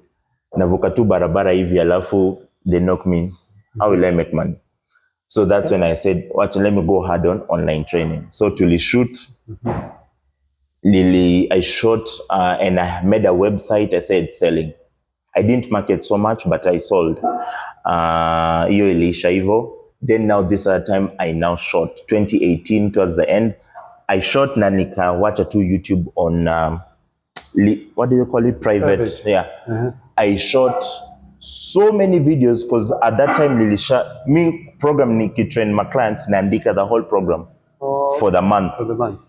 navuka tu barabara hivi alafu they knock me, how will I make money? So that's when I said, let me go hard on online training. So to shoot, I shot and I made a website. I said selling. I didn't market so much, but I sold. Iyo ilisha hivyo. Then now this other time I now shot 2018 towards the end. I shot na nikawacha tu YouTube on what do you call it? Private. Yeah. I shot so many videos because at that time me program nikitrain my clients naandika the whole program for the month.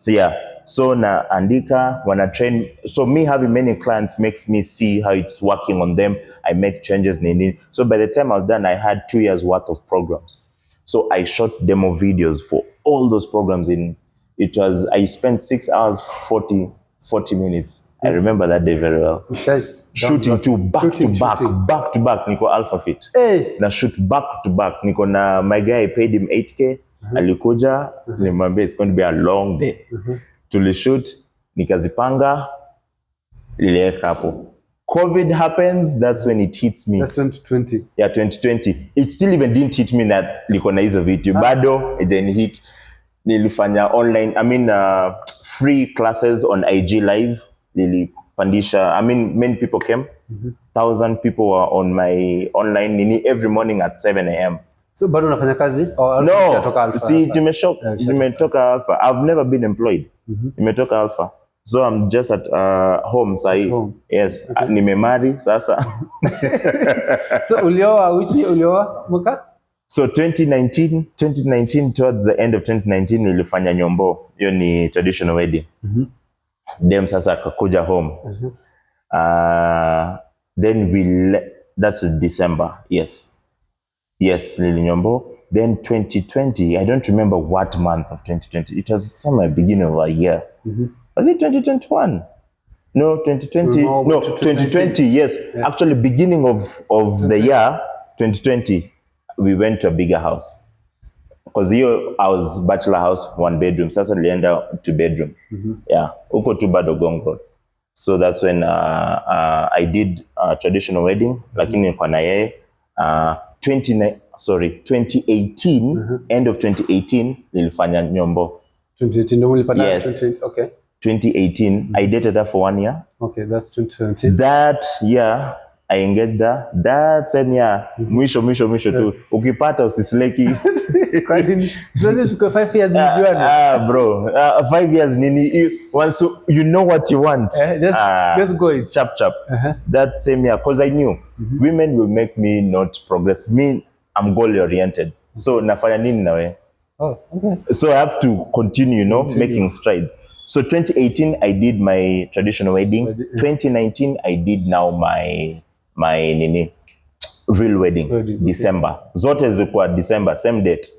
Yeah. So na andika wana train. So me having many clients makes me see how it's working on them. I make changes. So by the time I was done, I had 2 years worth of programs. So I shot demo videos for all those programs. I spent 6 hours, 40 minutes. I remember that day very well. Shooting back to back. Niko Alpha Fit. Na shoot back to back. Niko na my guy, I paid him 8K. Alikuja, nimwambia it's going to be a long day. Tulishoot, nikazipanga, lilieka hapo. COVID happens, that's when it hits me. That's 2020. Yeah, 2020. It still even didn't hit me that liko na hizo vitu. Bado, it didn't hit. Nilifanya online, free classes on IG Live. Nilipandisha, many people came. 1,000 people were on my online every morning at 7 a.m. So bado unafanya kazi? No, see, nimetoka Alpha. I've never been employed. Nimetoka Alpha. So I'm just at home sahi. Yes, okay. Nimemari sasa. So ulioa mwaka? So 2019 towards the end of 2019 nilifanya nyombo. Hiyo ni traditional wedding. Dem sasa akakuja home. Then that's December. Yes, nilinyombo. Then 2020, I don't remember what month of 2020. It was somewhere beginning of a year. Was it 2021? No, 2020. No, 2020. Yes, yeah. Actually, beginning of the year 2020, we went to a bigger house. Because here I was bachelor house, 1 bedroom. Sasa nilienda 2 bedroom. Yeah, uko tu bado Gong Road. So that's when I did a traditional wedding. Lakini nilikuwa na yeye 2018, end of 2018 nilifanya nyombo. 2018 ndio ulipata? Yes. 2018, okay. 2018 I dated her for 1 year. Okay, that's 2017. That year I engaged her. That same year mwisho tu ukipata usisleki. Kwa nini? Siwezi tuko 5 years mjuana. Bro, 5 years nini, once you know what you want, just go it chap. That same year, because I knew women will make me not progress. Me, I'm goal oriented, so nafanya nini nawe. Okay. So I have to continue, making strides. So 2018 I did my traditional wedding. 2019 I did now my real wedding. December. Zote zilikuwa December, same date.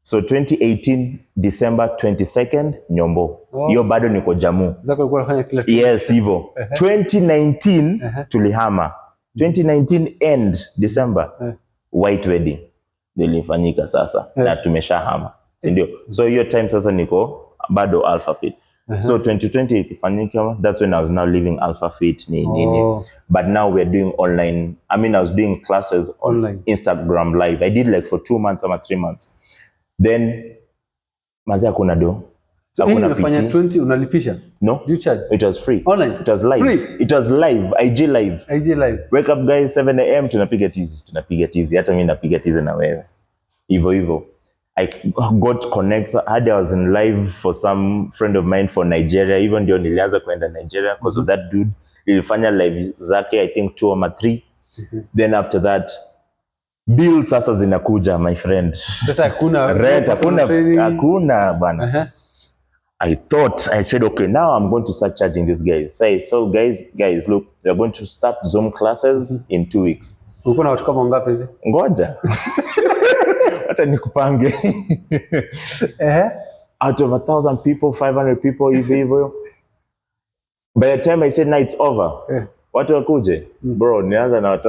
So 2018 December 22nd nyombo. Hiyo bado niko Jamu. Zako ulikuwa unafanya kila kitu. Yes, hivyo. 2019 tulihama. 2019 end December white wedding nilifanyika sasa na tumeshahama. Si ndio? So hiyo time sasa niko bado Alpha Fit. So 2020 ikifanyika, that's when I was now living Alpha Fit. But now we're doing online. I mean, I was doing classes on Instagram live. I did like for 2 months or 3 months. Then mazi hakuna do. So when you fanya 20 unalipisha? No. Do you charge? It was free. Online? It was live. Free? It was live. IG live. Wake up guys 7 a.m. tunapiga tizi. Hata mimi napiga tizi na wewe. Hivyo. I got connects. I was in live for some friend of mine for Nigeria. Even ndio nilianza kwenda Nigeria because of that dude. Nilifanya live zake I think 2 or 3. Then after that bill sasa zinakuja my friend. Sasa hakuna rent, hakuna bana. I said, okay, now I'm going to start charging these guys. So guys, look, we're going to start Zoom classes in 2 weeks. Uko na watu kama ngapi hivi? Ngoja. Acha nikupange. Out of 1,000 people, 500 people, hivyo. By the time I said, now it's over. Watu wakuje. Bro, nianza na watu.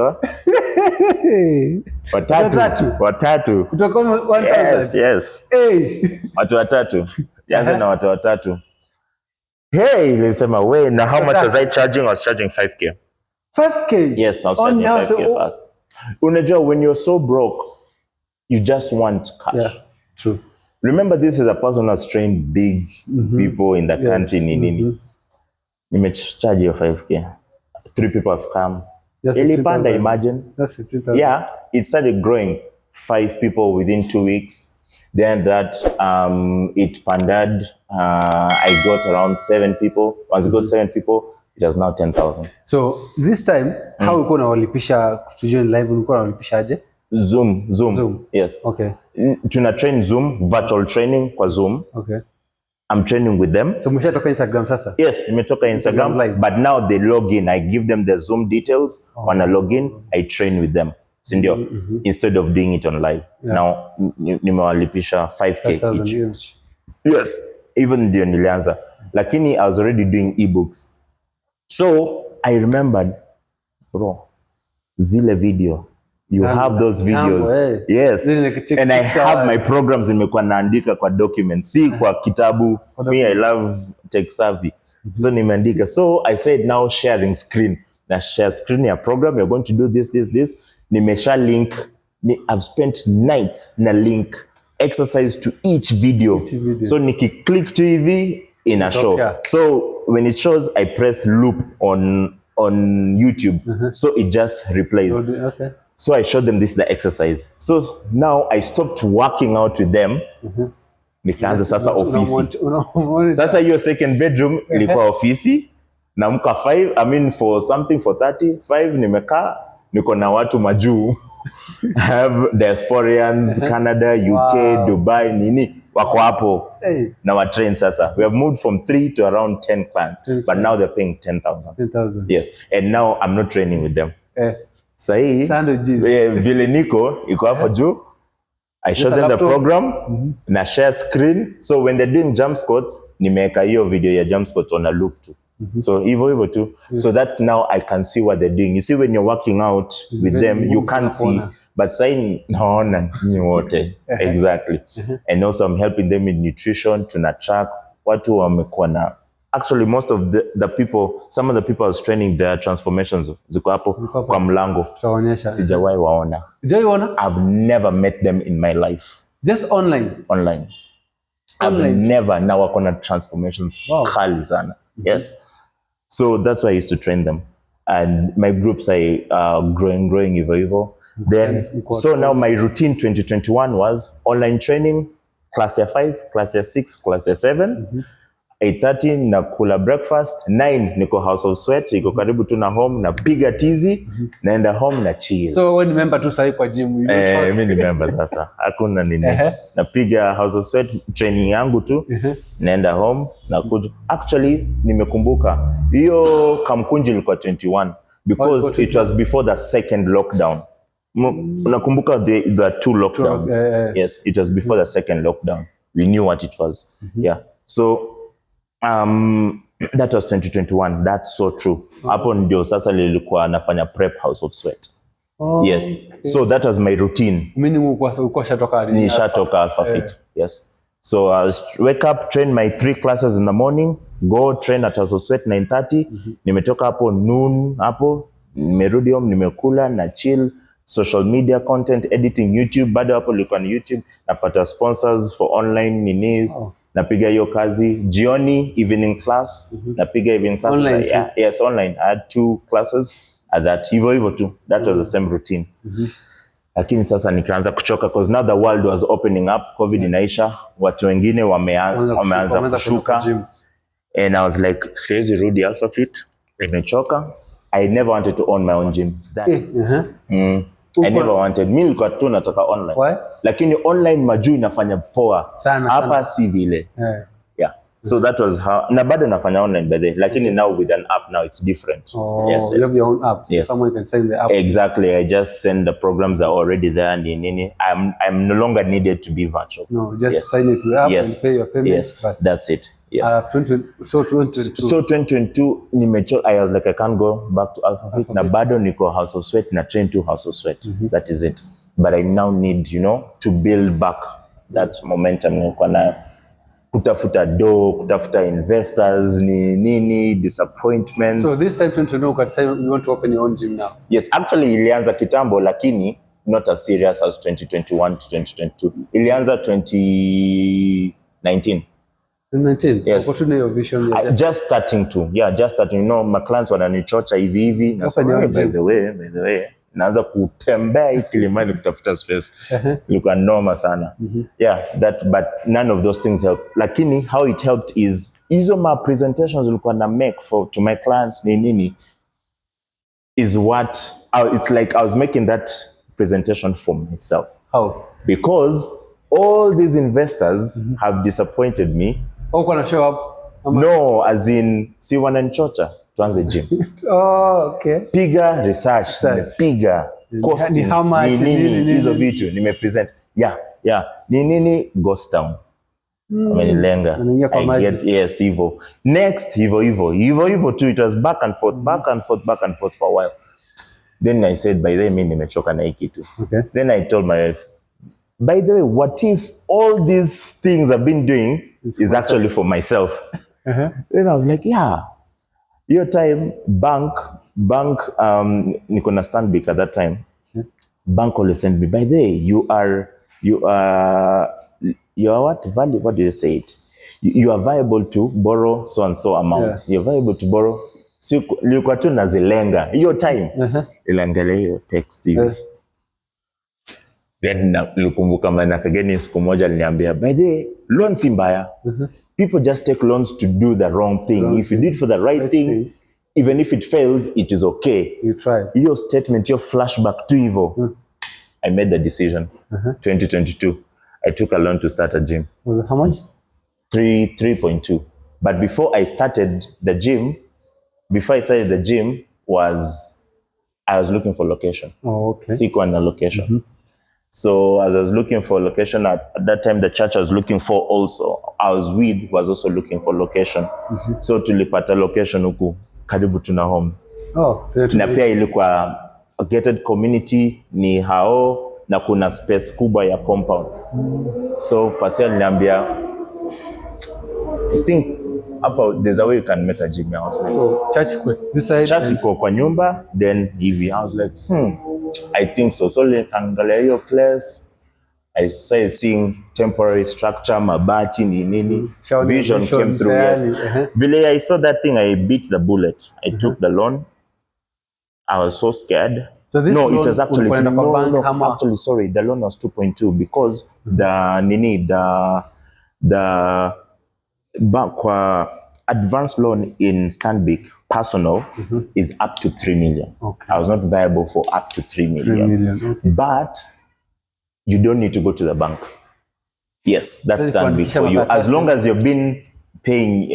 Watatu. Kutoka 1,000. Yes. Watu watatu. Nianza na watu watatu. Hey, nilisema, wait, now how much was I charging? I was charging 5K. 5K? Yes, I was charging 5K first. Unajua, when you're so broke, you just want cash. Yeah, true. Remember, this is a person who has trained big people in the country. Nimecharge you 5K. 3 people have come. Ilipanda, imagine. That's 15,000. Yeah, it started growing. 5 people within 2 weeks. Then that it pandered. I got around 7 people. Once I got 7 people, it was now 10,000. So this time, how ulikuwa unawalipisha kujoin live? Ulikuwa unawalipishaje? Zoom. Yes. Okay. Tuna train Zoom, virtual training kwa Zoom. Okay. I'm training with them. So umeshatoka Instagram sasa? Yes, nimetoka Instagram live. But now they log in. I give them the Zoom details. When I log in, I train with them. Sindio? Instead of doing it on live. Yeah. Now nimewalipisha 5K each. Yes. Even ndio nilianza. Lakini I was already doing ebooks. So I remembered, bro, zile video. You have those videos. Yes. And I have my programs nimekuwa naandika kwa documents. Si kwa kitabu. Me, I love tech savvy. So nimeandika. So I said now sharing screen. Na share screen ya program. You're going to do this. Nimesha link. I've spent nights na link exercise to each video. So niki-click to TV in a show. So when it shows, I press loop on YouTube. So it just replays. Okay. So I showed them this, the exercise. So now I stopped working out with them Nikaanza sasa ofisi. Sasa hiyo second bedroom ilikuwa ofisi. Naamka 5, I mean for something for 35 nimekaa niko na watu majuu. I have diasporians, Canada, UK, Dubai, nini wako hapo. Na wa train sasa. We have moved from 3 to around 10 clients, but now they're paying 10,000. 10,000. Yes, and now I'm not training with them. Sahi vile niko iko hapo juu. I show them the program, na share screen. So when they're doing jump squats, nimeweka hiyo video ya jump squats on a loop too. So hivyo too. So that now I can see what they're doing. You see when you're working out with them, you can't see. But saying naona ni wote. Exactly. And also I'm helping them in nutrition, tuna track. Watu wamekuwa na. Actually most of the people, some of the people I was training, their transformations ziko hapo kwa mlango. Sijawahi waona. I've never met them in my life. Just online? Online. I've never. Now wako na transformations kali sana. Yes. So that's why I used to train them. And my groups are growing hivyo. Then, so now my routine 2021 was online training, class year 5, class year 6, class year 7. 8:30 na kula breakfast, 9 niko house of sweat, iko karibu tu na home, na piga tizi, naenda home na chill. So wewe ni member tu sahi kwa gym? Mimi ni member sasa. Hakuna nini. Napiga house of sweat training yangu tu, naenda home na kuja. Actually nimekumbuka hiyo Kamkunji ilikuwa 21 because it was before the second lockdown. Unakumbuka the two lockdowns? Yes, it was before the second lockdown. We knew what it was. Yeah. So that was 2021. That's so true. Hapo ndio sasa nilikuwa nafanya prep house of sweat. Yes. Okay. So that was my routine. Mimi ulikuwa shatoka nishatoka Alpha Fit. Yes. So I wake up, train my 3 classes in the morning, go train at house of sweat 9:30. Nimetoka hapo noon hapo, nimerudi home, nimekula na chill. Social media content editing, YouTube bado hapo nilikuwa ni YouTube, napata sponsors for online ninis. Napiga hiyo kazi jioni, evening class. Napiga evening classes online yes, online. I had 2 classes at that. Hivyo tu. That was the same routine. Lakini sasa nikaanza kuchoka because now the world was opening up, COVID inaisha, watu wengine wameanza kushuka. And I was like, siwezi rudi Alpha Fit, nimechoka. I never wanted to own my own gym. I never wanted. Mimi nilikuwa tu nataka online. Why? Lakini online majuu inafanya poa. Hapa si vile. Yeah. So that was how. Na bado nafanya online by the way. Lakini now with an app now it's different. Yes. You have your own app. So someone can send the app. Exactly. I just send the programs are already there. I'm no longer needed to be virtual. No, just sign it to the app and pay your payment. Yes. That's it. Yes. So 2022 I was like I can't go back to Alpha Fit. Na bado niko house of sweat, na train to house of sweat. That is it. But I now need, to build back that momentum. Niko na kutafuta kutafuta investors, nini disappointments. So this time 2022 you want to open your own gym now? Yes, actually ilianza kitambo lakini not as serious as 2021 to 2022. Ilianza 2019. 2019? Yes. What your vision? Just starting to. Yeah, just starting. My clients wananichocha hivi. By the way, naanza kutembea Kilimani kutafuta space. Ilikuwa noma sana. Yeah, but none of those things help. Lakini how it helped is hizo ma presentations ulikuwa na make to my clients nini is what it's like I was making that presentation for myself. How? Because all these investors have disappointed me. Gonna show up? No, as in si wananichocha tuanze gym. Okay. Piga research. Piga costings, nini hizo vitu nimepresent. Yeah. Nini ghost town. Amenilenga. I get yes hivyo. Next hivyo too. It was back and forth for a while. Then I said by the way mimi nimechoka na hiki tu. Okay. Then I told my wife, by the way, what if all these things I've been doing is actually for myself? Then I was like, yeah. Your time, bank, niko na Stanbic at that time. Bank always sent me, by the way, you are what? Value? What do you say it? You are viable to borrow so and so amount. You're viable to borrow. So, nilikuwa tu nazilenga. Your time. Ilangalia hiyo text hivi. Then nilikumbuka Manaka Geni siku moja aliniambia, by the way, loan si mbaya. People just take loans to do the wrong thing. If you do it for the right thing, even if it fails, it is okay. You try. Your statement, your flashback to evil. I made the decision. 2022. I took a loan to start a gym. Was it how much? 3.2. But before I started the gym, I was looking for location. Oh, okay. Sikuwa na location. So as I was looking for location, at that time the church I was looking for also, I was also looking for location. So tulipata location huku karibu tuna home. Oh, na pia ilikuwa a gated community, ni hao na kuna space kubwa ya compound. So Pascal aliniambia, I think there's a way you can make a gym. I was like, so church iko kwa nyumba, then hivi. I was like, I think so. So nikaangalia hiyo place, I started seeing temporary structure, mabati nini. Vision came through, yes. Vile I saw that thing, I beat the bullet. I took the loan. I was so scared. So this no, loan, it was actually actually sorry, the loan was 2.2 because the bank advanced loan in Stanbic personal is up to 3 million. Okay. I was not viable for up to 3 million. 3 million. Okay. But you don't need to go to the bank. Yes, that's Stanbic for you. As long as you've been paying,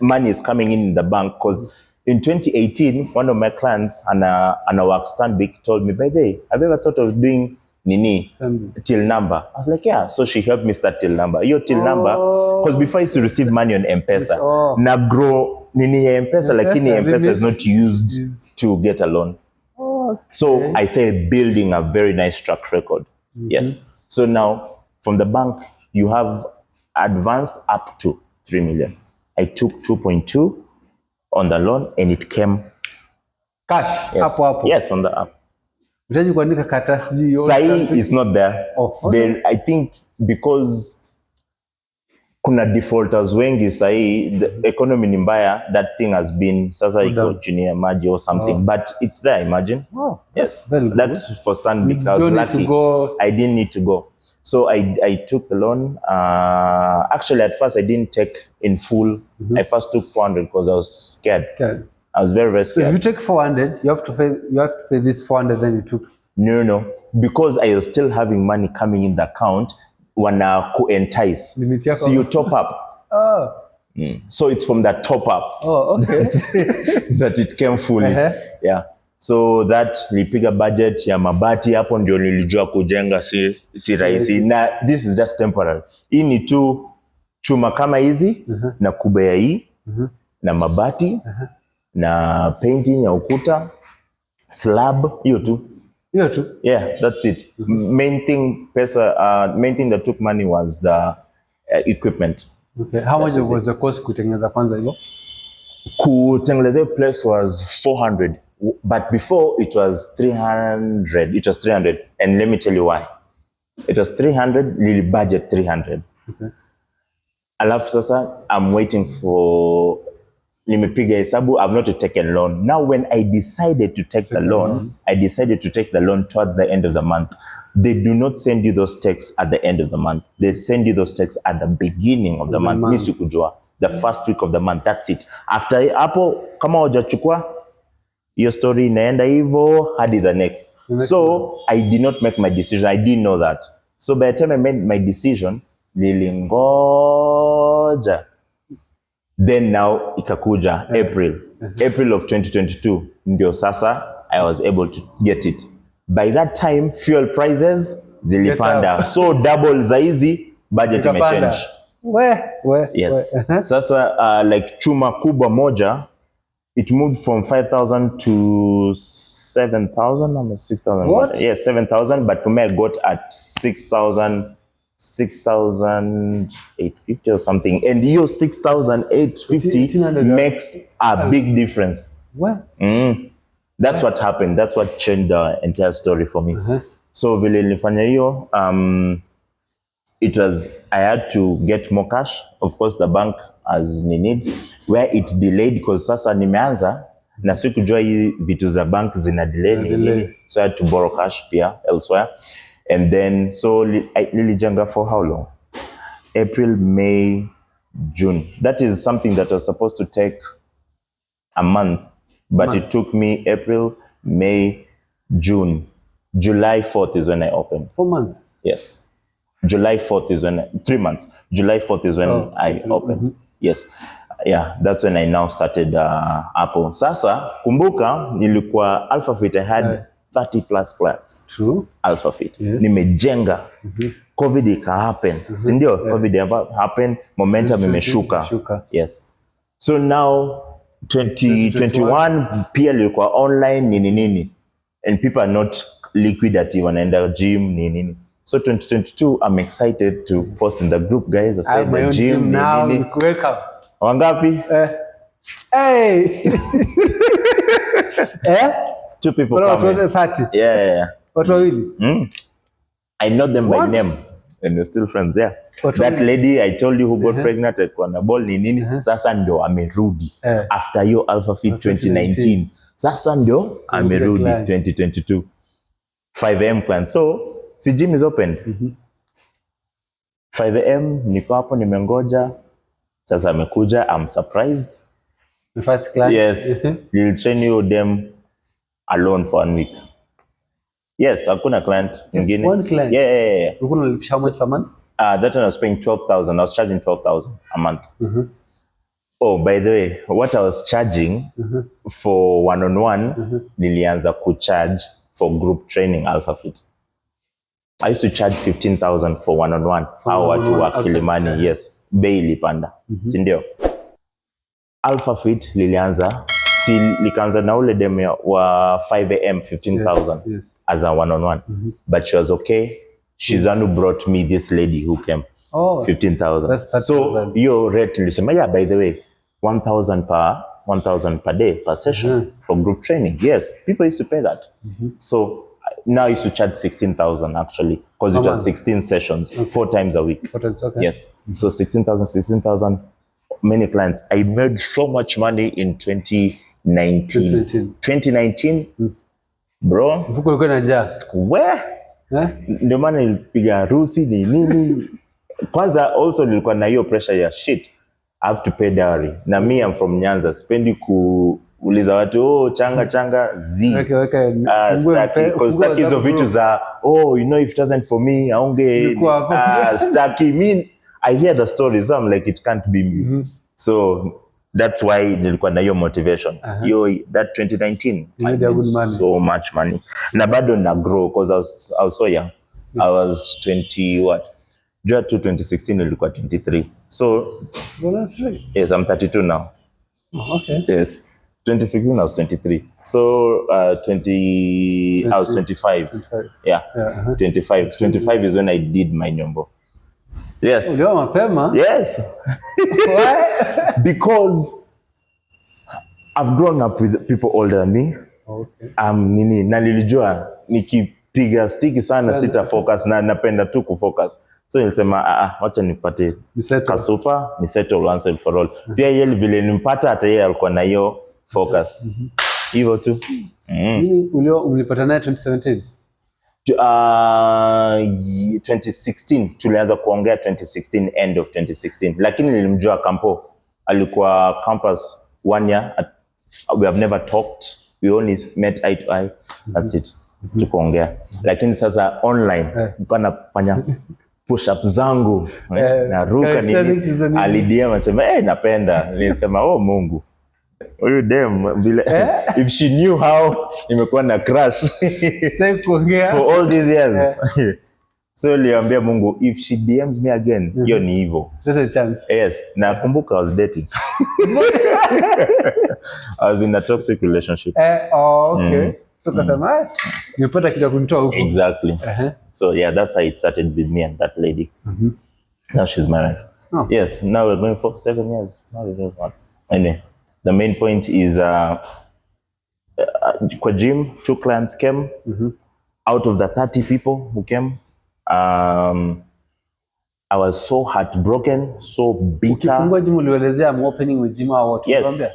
money is coming in the bank. Because in 2018, one of my clients and a work Stanbic told me, by the way, have you ever thought of doing till number? I was like, yeah. So she helped me start till number. Your till number, because before I used to receive money on M-Pesa. Na grow nini ya M-Pesa, lakini M-Pesa is not used to get a loan. Okay. So I say building a very nice track record. Yes. So now from the bank, you have advanced up to 3 million. I took 2.2 on the loan and it came cash. Yes, yes, on the app. Sahi is not there. Oh, okay. Then I think because kuna defaulters wengi sahi, the economy ni mbaya, that thing has been sasa iko chini ya maji or something. But it's there, imagine. Oh, yes, very good. That's for Stanbic. I was lucky. I didn't need to go. So I took the loan. Actually, at first I didn't take in full. I first took 400 because I was scared. I was very, very scared. So if you take 400, you have to pay this 400, then you took. No. Because I was still having money coming in the account, wana entice. So you top up. Oh. So it's from that top up. Oh, okay. that it came fully. Yeah. So that lipiga budget ya mabati, hapo ndio nilijua kujenga si rahisi. Na this is just temporary. Hii ni tu chuma kama hizi na kubea hii na mabati na painting ya ukuta, slab, hiyo tu. Yeah, that's it. Main thing that took money was the equipment. Okay. How much was the cost kutengeneza kwanza hilo? Kutengeneza place was 400, but before it was 300. It was 300, and let me tell you why. It was 300, lili budget 300. Okay. Alafu sasa I'm waiting for nimepiga hesabu. I've not taken loan. Now when I decided to take the loan, I decided to take the loan towards the end of the month. They do not send you those texts at the end of the month. They send you those texts at the beginning of the month. Misi kujua. The first week of the month. That's it. After hapo, kama hujachukua, your story inaenda hivyo hadi the next. So I did not make my decision. I didn't know that. So by the time I made my decision, nilingoja. Then now ikakuja April of 2022 ndio sasa I was able to get it. By that time fuel prices zilipanda, so double za hizi budget imechange. Yes. Sasa like chuma kubwa moja, it moved from 5,000 to 7,000 or 6,000. Yes, 7,000, but for me I got at 6,850 or something, and your 6,850 makes a big difference. That's what happened. That's what changed the entire story for me. So vile nilifanya hiyo, I had to get more cash. Of course, the bank as need, where it delayed because sasa nimeanza, Na sikujua hii vitu za bank zina delay nini, so I had to borrow cash pia elsewhere. And then so nilijenga for how long? April, May, June. That is something that was supposed to take a month, but it took me April, May, June. July 4th is when I opened. 4 months? Yes. July 4th is when 3 months. July 4th is when I opened. Yes. Yeah, that's when I now started Apple. Sasa, kumbuka, nilikuwa AlphaFit, I had 30 plus clients. True. AlphaFit. Yes. Nimejenga. COVID ika happen. Sindio? COVID happen, momentum imeshuka. Yes. So now 2021 pia lilikuwa online nini. And people are not liquid ati wanaenda gym nini. So 2022 I'm excited to post in the group, guys. I said the gym now. nini. Welcome. Wangapi? Hey. 2 people coming. Yeah. Watu wawili. I know them by name and we're still friends. Yeah. That lady I told you who got pregnant at Kwanabol nini. Sasa ndio amerudi. After your AlphaFit 2019. Sasa ndio amerudi 2022. 5 AM plan. So, si gym is opened. 5 AM niko hapo nimengoja. Sasa amekuja, I'm surprised. The first client? Yes. We'll train you them alone for 1 week. Yes, hakuna client nyingine. One client? Yeah. How much per month? That one I was paying 12,000. I was charging 12,000 a month. Oh, by the way, what I was charging for one-on-one, nilianza kucharge for group training AlphaFit. I used to charge 15,000 for one-on-one. Hao watu wa Kilimani, yes. Bei ilipanda. Sindio? AlphaFit likaanza na ule demo wa 5 AM 15,000 as a one-on-one. But she was okay. She's the one who brought me this lady who came. 15,000. So your rate nilisema, yeah, by the way, 1,000 per day per session for group training. Yes, people used to pay that. So now I used to charge 16,000 actually, because it was 16 sessions, 4 times a week. 4 times, okay. Yes. So 16,000. Many clients. I made so much money in 2019. 2019, bro. Mfuko ulikuwa unajaa. Where? Ndio maana nilipiga harusi ni nini. Kwanza also nilikuwa na hiyo pressure ya shit. I have to pay dowry. Na me I'm from Nyanza. Sipendi kuuliza watu changa zi. Staki hizo vitu za you know if it wasn't for me aunge staki. I hear the stories, so I'm like it can't be me. So that's why nilikuwa na hiyo motivation. That 2019 I made so much money. Na bado na grow because I was so young. I was 20 what? Jua to 2016 nilikuwa 23. So yes, I'm 32 now. Okay. Yes. 2016 I was 23. So I was 25. Yeah. 25 is when I did my nyombo. Yes. Yes. Why? Because I've grown up with people older than me. Okay. Na nilijua nikipiga stiki sana sita focus na napenda tu kufocus. So nilisema wacha nipate kasupa ni settle once and for all. Pia yeye vile nimpata hata yeye alikuwa na hiyo focus. Hivyo tu. Ulipata naye 2017? 2016 tulianza kuongea 2016, end of 2016, lakini nilimjua Campo, alikuwa campus 1 year. We have never talked, we only met eye to eye. That's it. Tukaongea, lakini sasa online nilikuwa nafanya push up zangu na ruka nini, alidia asema napenda, nilisema Mungu huyu dem vile if she knew how nimekuwa na crush for all these years. So liambia Mungu if she DMs me again, hiyo ni hivyo. There's a chance. Yes, na kumbuka I was dating. I was in a toxic relationship. Okay. So kasema nipata kitu kunitoa huko. Exactly. So yeah, that's how it started with me and that lady. Now she's my wife. Yes, now we're going for 7 years. Anyway, the main point is kwa gym 2 clients came. Out of the 30 people who came, I was so heartbroken, so bitter. Ukifungua gym ulielezea I'm opening with gym au watu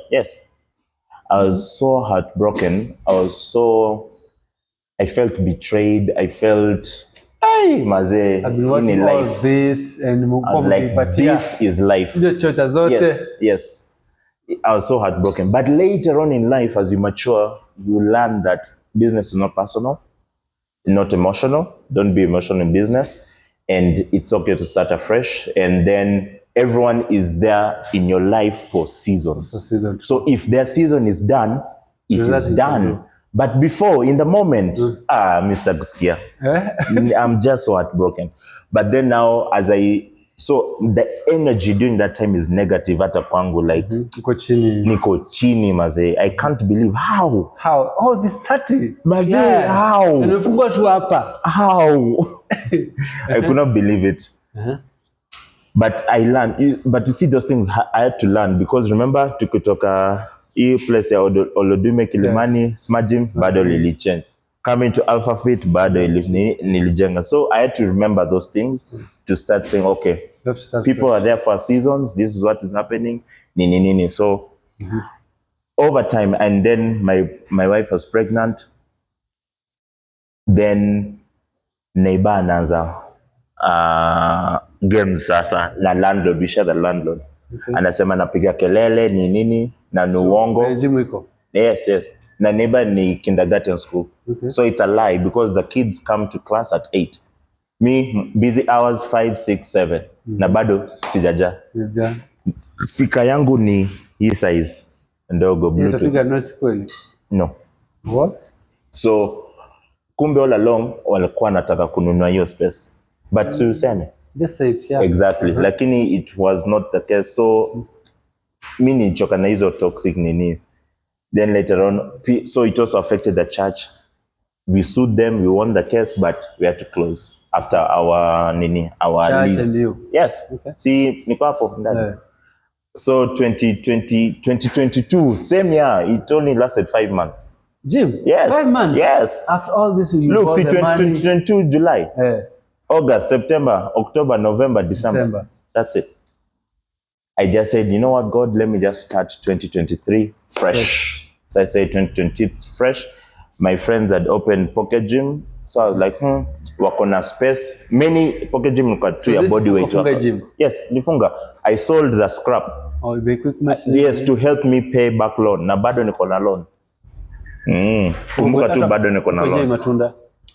Yes. I was so heartbroken. I felt betrayed. I felt, hey, maze, I've been working all life. this and I was like, this is life. Yes. I was so heartbroken. But later on in life, as you mature, you learn that business is not personal, not emotional. Don't be emotional in business. And it's okay to start afresh. And then everyone is there in your life for seasons. So if their season is done, it is done. But before, in the moment, Mr. Gskia, I'm just so heartbroken. But then now, so the energy during that time is negative hata kwangu, like niko chini maze. I can't believe how oh, this 30 maze, how I could not believe it. But I learned. But you see, those things I had to learn, because remember tukitoka hii place ya Olodume Kilimani, Smart Gym bado lilichange, coming to Alpha Fit bado nilijenga. So I had to remember those things to start saying, okay, people are there for seasons, this is what is happening, nini. So over time, and then my wife was pregnant, then neighbor anaanza games sasa na landlord, we share the landlord. Anasema napiga kelele nini na nuongo. Yes. Na neighbor ni kindergarten school. So it's a lie, because the kids come to class at 8. Me, busy hours 5, 6, 7. Na bado sijaja. Speaker yangu ni hii size ndogo, Bluetooth. No. What? So kumbe all along walikuwa nataka kununua hiyo space. But tuseme. Just say it, yeah. Exactly. Lakini it was not the case. So mi nichoka na hizo toxic nini. Then later on, so it also affected the church. We sued them, we won the case, but we had to close after our church lease. And you? Yes. Okay. See, niko hapo ndani. So 2022, same year, it only lasted 5 months. Jim? Yes. 5 months? Yes. After all this, you look, see, 2022 July, August, September, October, November, December. That's it. I just said, you know what, God, let me just start 2023 fresh. So I said 2020 fresh. My friends had opened Pocket Gym. So I was like, wako na space. Many Pocket Gym look at 3 body weight workouts. Yes, nifunga. I sold the scrap. Oh, the equipment. Yes, to help me pay back loan. Na bado niko na loan. Kumbuka tu bado niko na loan.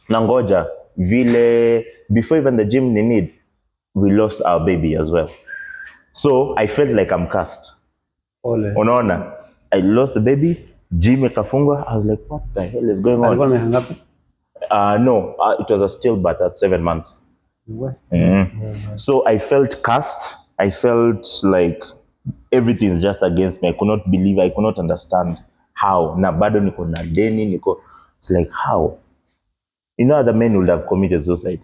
Na ngoja, vile, before even the gym need, we lost our baby as well. So I felt like I'm cursed. Unaona, I lost the baby, gym ikafungwa. I was like, what the hell is going on? No, it was a stillbirth at 7 months. So I felt cursed. I felt like everything's just against me. I could not believe, I could not understand how. Na bado niko na deni, niko. It's like, how? You know, other men would have committed suicide.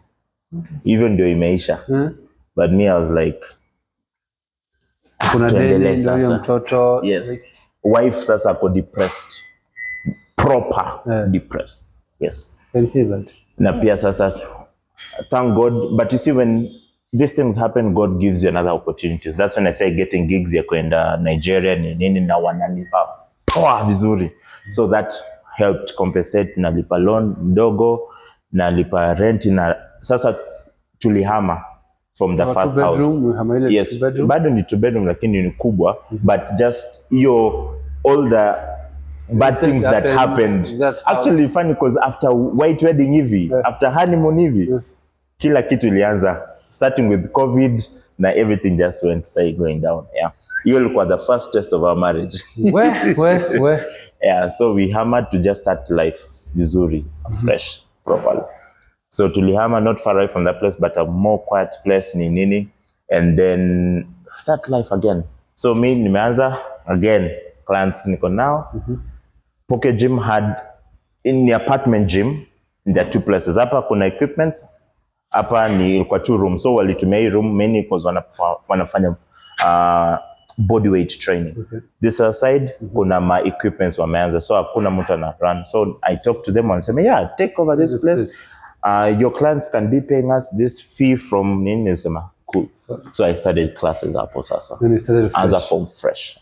Even though imeisha. But me, I was like, tuendelee sasa. Yes. Wife sasa ako depressed. Proper depressed. Yes. Na pia sasa, thank God. But you see, when these things happen, God gives you another opportunities. That's when I say getting gigs ya kwenda Nigeria nini na wanalipa vizuri. So that helped compensate. Nalipa loan mdogo, nalipa rent, na sasa tulihama from the first house. Yes, bado ni 2 bedroom lakini ni kubwa, but just all the bad things that happened. Actually funny, because after white wedding hivi, after honeymoon hivi, kila kitu ilianza, starting with COVID, na everything just went going down. Yeah, hiyo ilikuwa the first test of our marriage. Where? Yeah, so we hammered to just start life vizuri, fresh, properly. So tulihama not far away from that place, but a more quiet place nini, and then start life again. So me nimeanza again, clients niko now. Pocket Gym had, in the apartment gym, there are 2 places. Hapa kuna equipment, hapa ni ilikuwa 2 rooms. So walitumia hii room mainly because wanafanya bodyweight training. This side kuna ma equipments wameanza, so hakuna mtu ana run. So I talked to them and said, yeah, take over this place. Your clients can be paying us this fee from nini, nisema cool. So I started classes hapo sasa. As a form fresh.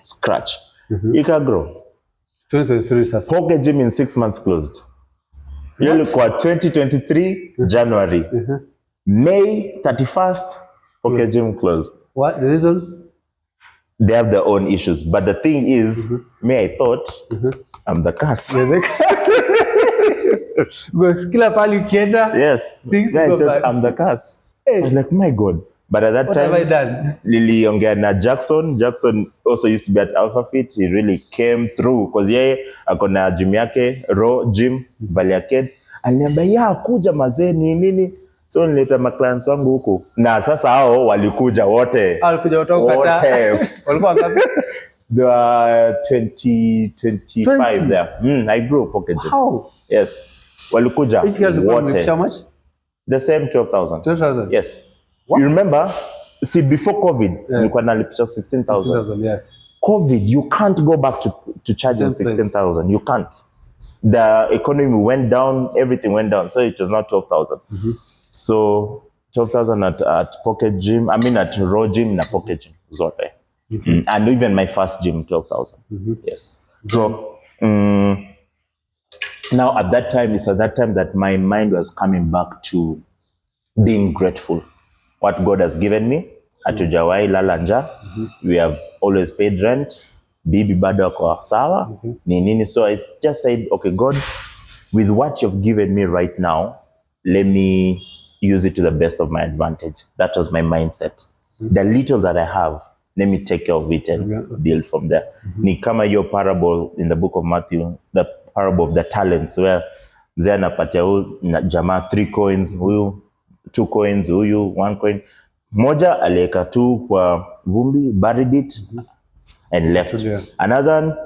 Scratch. Ika grow. 2023 sasa. Pocket Gym in 6 months closed. Hiyo ilikuwa 2023 January. May 31st Pocket Gym closed. What the reason? They have their own issues, but the thing is, me, I thought I'm the curse. Kila pali ukienda, Yes, things I go thought bad. I'm the curse. Hey. I was like, my God. But at that What time, have I done? niliongea na Jackson. Jackson also used to be at Alpha Fit. He really came through because yeye ako na gym yake, Raw Gym, Valley Arcade. Aliniambia, ya kuja mazee ni nini. So nileta clients wangu huko. Na sasa hao walikuja wote. Walikuja wote. Walikuwa ngapi? There are 25 there. I grew Pocket Gym. Wow. Yes. Walikuja wote. How much? The same 12,000. 12,000. Yes. What? You remember? See, before COVID, nilikuwa nalipisha 16,000. 16,000, yes. COVID, you can't go back to charging 16,000. You can't. The economy went down, everything went down. So it was now 12,000. So 12,000 at Pocket Gym. I mean at Raw Gym na Pocket Gym. Zote. And even my first gym, 12,000. Yes. So now at that time, it's at that time that my mind was coming back to being grateful. What God has given me. Hatujawai lala njaa. We have always paid rent. Bibi bado ako sawa. Nini. So I just said, okay, God, with what you've given me right now, let me use it to the best of my advantage. That was my mindset. The little that I have, let me take care of it and build from there. Ni kama your parable in the book of Matthew, the parable of the talents, where mzee anapatia huyu jamaa 3 coins, huyu 2 coins, huyu 1 coin. Moja aliweka tu kwa vumbi, buried it and left. Another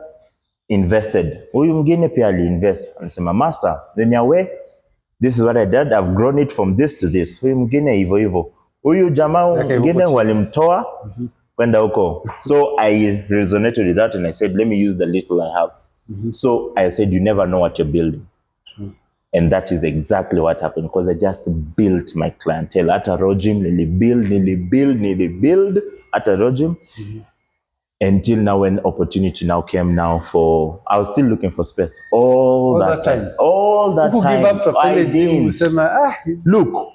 invested. Huyu mwingine pia aliinvest. Anasema, master, then yawe, this is what I did. I've grown it from this to this. Huyu mwingine hivyo hivyo. Huyu jamaa mwingine walimtoa kwenda huko. So I resonated with that and I said, let me use the little I have. So I said, you never know what you're building. And that is exactly what happened because I just built my clientele. At a Raw Gym, nearly build at a Raw Gym. Until now, when opportunity now came now for, I was still looking for space all that time. All that time. Give up I didn't. Look,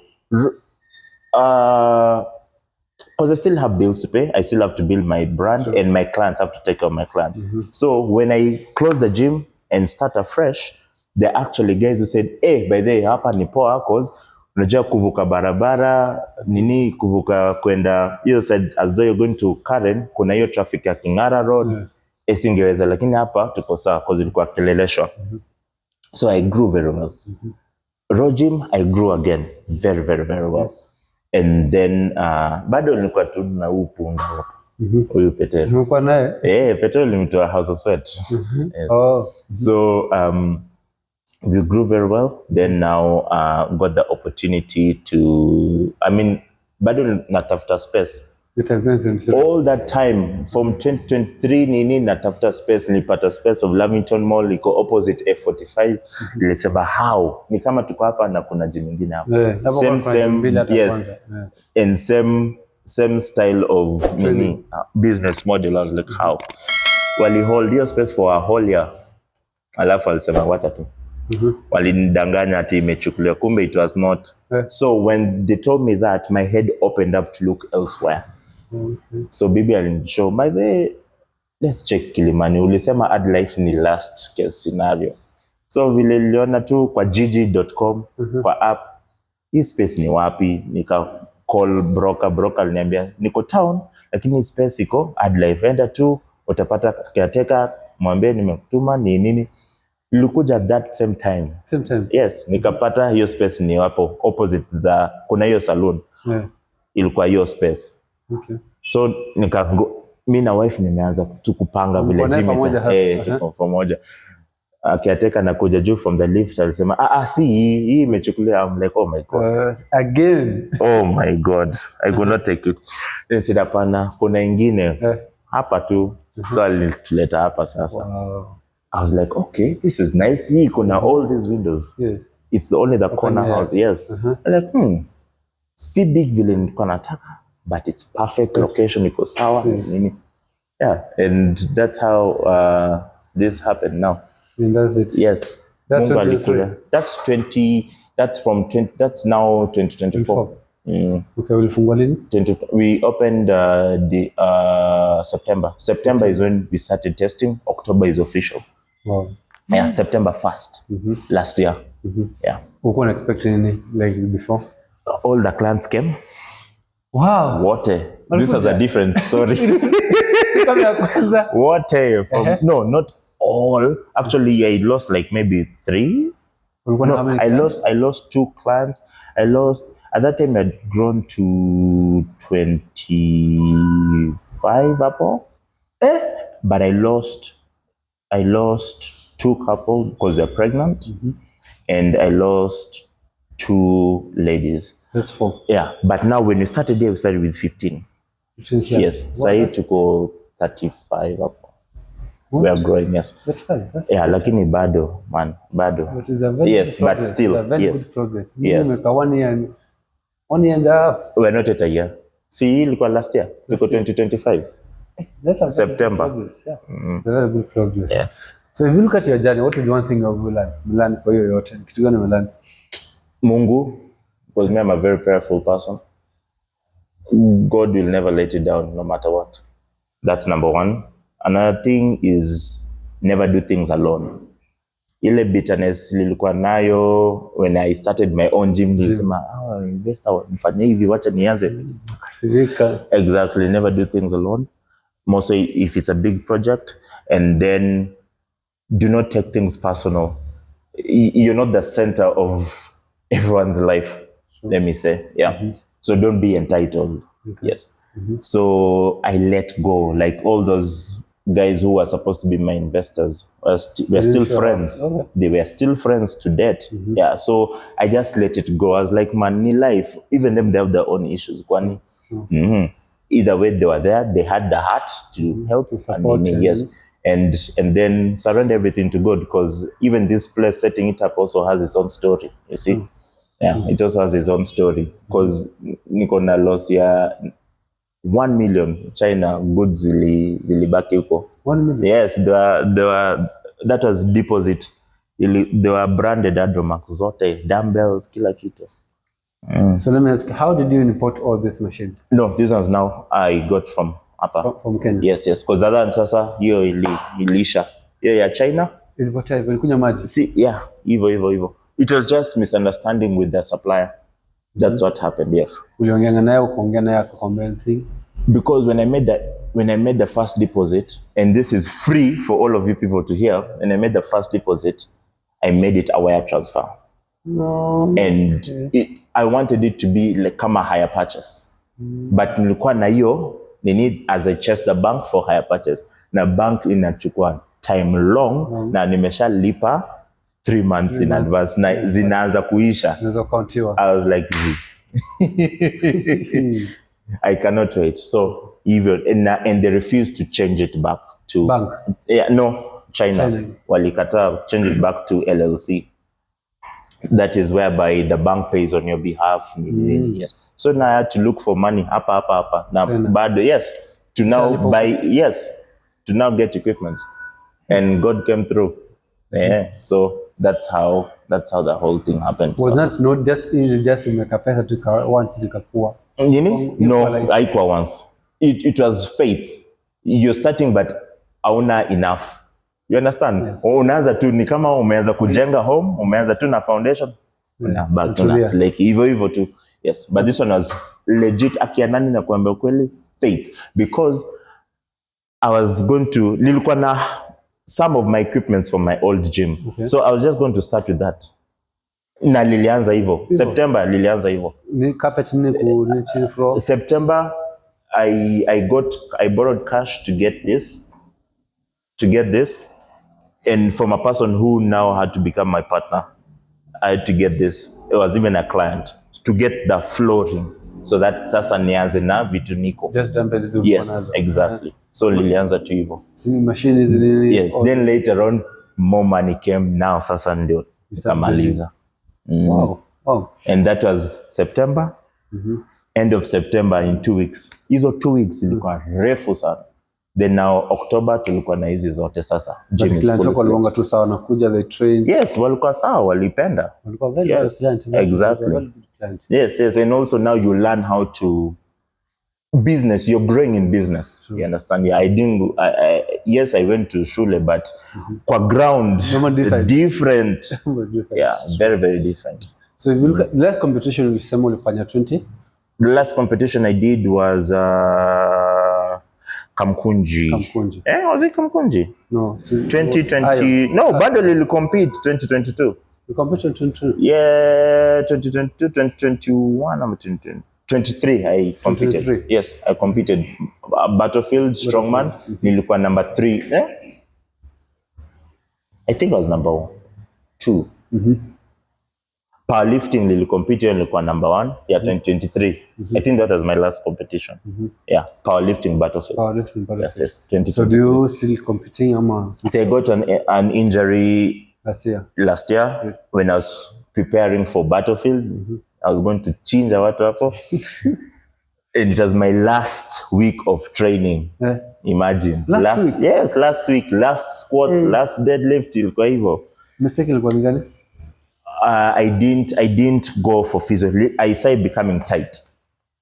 because I still have bills to pay. I still have to build my brand and my clients have to take care of my clients. So when I close the gym and start afresh, there are actually guys who said, hey, by the way, hapa ni poa cause unajua kuvuka barabara, nini kuvuka kwenda, you said as though you're going to Karen, kuna hiyo traffic ya Kingara Road, singeweza, lakini hapa tuko sawa cause ilikuwa keleleshwa. So I grew very well. Raw Gym, I grew again very, very, very well. And then, bado nilikuwa tu na upunga hapo. Huyu Petero. Nilikuwa naye? Petero limitoa House of Sweat. So, we grew very well. Then now, got the opportunity to, bado natafuta space. All that time, from 2023 nini natafuta space, nilipata space of Lavington Mall, iko opposite F45. Nilisema how? Ni kama tuko hapa na kuna gym nyingine hapa. Same, yes. And same style of nini, business model. I was like, how? Wali hold your space for a whole year. Alafu alisema wacha tu. Walinidanganya ati imechukuliwa, kumbe it was not. So when they told me that, my head opened up to look elsewhere. So bibi alinishow, by the way, let's check Kilimani. Ulisema ad life ni last case scenario. So vile niliona tu kwa gg.com, kwa app, hii space ni wapi? Nika call broker aliniambia niko town, lakini space iko ad life. Enda tu, utapata caretaker, mwambie nimekutuma ni nini. Nilikuja that same time. Yes, nikapata hiyo space ni hapo opposite kuna hiyo saloon. Ilikuwa hiyo space. So mimi na wife nimeanza tu kupanga vile gym tuko pamoja. Akiateka na kuja juu from the lift alisema si hii imechukulia. I'm like, oh my god. Again. Oh my god. I could not take it. Then said hapana, kuna ingine hapa tu. So alituleta hapa sasa. Wow. I was like, okay, this is nice. Hii kuna all these windows. Yes. It's only the corner house. Yes. I'm like, si big vile nilikuwa nataka, but it's perfect location, iko sawa. Yeah. And that's how this happened now. And that's it. Yes. That's Mungu 2023. alikula. That's from 20, that's now 2024. Okay, ulifungua lini? We opened September. September is when we started testing. October is official. Wow. Yeah, September 1st last year. Yeah. Uko expecting any like before? All the clients came. Wow. Water. This is a different story. Water from no, not all. Actually, I lost like maybe 3. No, I lost 2 clients. I lost at that time I'd grown to 25 apple. But I lost 2 couple because they're pregnant, and I lost 2 ladies. That's 4. Yeah, but now when we started there, we started with 15. Yes, so I had to go 35 up. We are growing, yes. That's fine. Yeah, lakini bado, man, bado. But it's a very yes, good but still, it's a very yes. good progress. Yes. 1 year and a half. We're not at a year. See, ilikuwa last year. Tuko 2025. That's a September. Very good progress. Yeah. Very good progress. Yeah. So if you look at your journey, what is one thing you've learned kwa hiyo yote? Kitu gani umelearn? Mungu, because me, I'm a very prayerful person. God will never let you down no matter what. That's number 1. Another thing is never do things alone. Ile bitterness nilikuwa nayo when I started my own gym, nilisema investor nifanye hivi, wacha nianze. Exactly, never do things alone. Mostly if it's a big project, and then do not take things personal. You're not the center of everyone's life. Sure. Let me say, yeah. So don't be entitled. Yes. So I let go, like all those guys who were supposed to be my investors were still friends. Okay. They were still friends to death. Yeah. So I just let it go. I was like, man, in life, even them, they have their own issues. Kwani. Either way, they were there. They had the heart to help, to support. Yes. And then surrender everything to God, because even this place, setting it up, also has its own story. You see. Yeah, it also has its own story, because niko na loss ya 1 million China goods zilibaki huko. 1 million? Yes, that was deposit. They were branded Adromax zote, dumbbells, kila kitu. So let me ask you, how did you import all this machine? No, this one's now I got from Upper. From Kenya? Yes, because the other sasa hiyo ilisha. Hiyo ya China. Ilikunywa maji? See, yeah, hivyo. It was just misunderstanding with the supplier. That's what happened, yes. Uliongea naye ukaongea naye akakwambia anything? Because when I made the first deposit, and this is free for all of you people to hear, when I made the first deposit, I made it a wire transfer. No. And I wanted it to be like a higher purchase. But nilikuwa na hiyo, they need as I chase the bank for higher purchase. Na bank inachukua time long, na nimesha lipa 3 months in advance, na zinaanza kuisha. I was like, I cannot wait. So even and they refused to change it back to bank. Yeah, no, China. Walikata change it back to LLC. That is whereby the bank pays on your behalf. Yes. So now I had to look for money up. Now bad, yes, to now buy, yes, to now get equipment, and God came through. Yeah. So that's how the whole thing happened. Was that not just easy, just to make a pesa to once likapua? No, haikuwa once. It was faith. You're starting but hauna enough. You understand? Yes. Unaanza tu ni kama umeanza kujenga home, umeanza tu na foundation. Na back to like hivyo tu. Yes, but this one was legit, akianani na kuambia ukweli, faith, because I was going to nilikuwa na some of my equipments from my old gym. Okay. So I was just going to start with that. Na lilianza hivyo. September lilianza hivyo. Ni carpet ni floor. September I borrowed cash to get this. And from a person who now had to become my partner, I had to get this. It was even a client to get the flooring, so that sasa nianze na vitu niko. Just dumbbells. Yes, exactly. So lilianza tu hivyo. Machine is really. Yes. Then later on more money came. Now sasa ndio nikamaliza. Wow. And that was September. End of September in 2 weeks. Hizo 2 weeks ilikuwa refu sana. Then now October tulikuwa na hizi zote sasa. Gym is fully walikuwa tu sawa na kuja they train. Yes, walikuwa sawa, walipenda. Walikuwa very yes, exactly. Yes, and also now you learn how to business, you're growing in business. True. You understand? Yeah, yes, I went to shule, but kwa ground different. Yeah, very, very different. So if you look at the last competition you sema ulifanya 20? The last competition I did was Kamkunji. Was it Kamkunji? No. So 2020. No, bado lili compete 2022. You compete 2022? Yeah, 2022, 2021, I'm 2023 I competed. 23. Yes, I competed. Battlefield, Strongman, nilikuwa number 3. I think I was number 2. Powerlifting nilikuwa number 1. Yeah, 2023. I think that was my last competition. Yeah, powerlifting Battlefield. Yes, 2023. So do you still competing? So I got an injury last year. Yes. When I was preparing for Battlefield. I was going to change watu hapo. And it was my last week of training. Imagine. Last week? Yes, last week. Last squats, last deadlift, ilikuwa hivyo. Mistake ilikuwa ni gani? I didn't go for physio. I started becoming tight.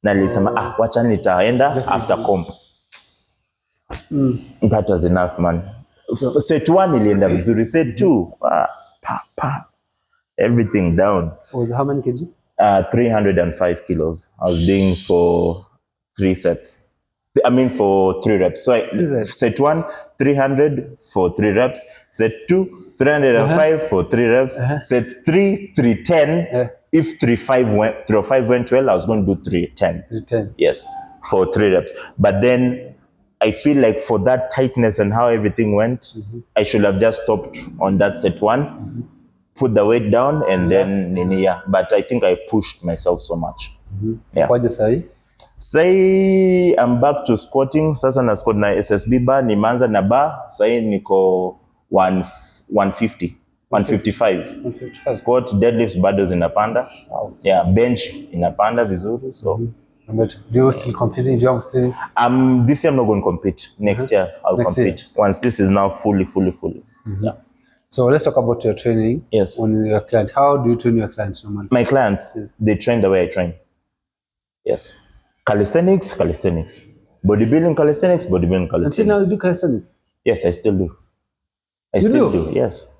Na nilisema wacha nitaenda after comp. That was enough, man. Set 1 ilienda vizuri. Set 2, everything down. Was how many kg? 305 kilos. I was doing for 3 sets. I mean for 3 reps. So set 1, 300 for 3 reps. Set 2, 305 for 3 reps. Set 3, 310. If 305 went well, I was going to do 310. 310. Yes, for 3 reps. But then I feel like for that tightness and how everything went, I should have just stopped on that set 1. Put the weight down and then but I think I pushed myself so much. Yeah. Kwaje sahi? Say I'm back to squatting. Sasa na squat na SSB bar, nimeanza na bar. Sahi niko 150, 155. Squat, deadlifts bado zinapanda. Wow. Yeah, bench inapanda vizuri. So But do you still competing? Do you have to this year I'm not going to compete. Next year I'll compete. Once this is now fully. Yeah. So let's talk about your training. Yes. On your client. How do you train your clients normally? My clients, they train the way I train. Yes. Calisthenics. Bodybuilding calisthenics. Until now you do calisthenics? Yes, I still do. I still do? Yes.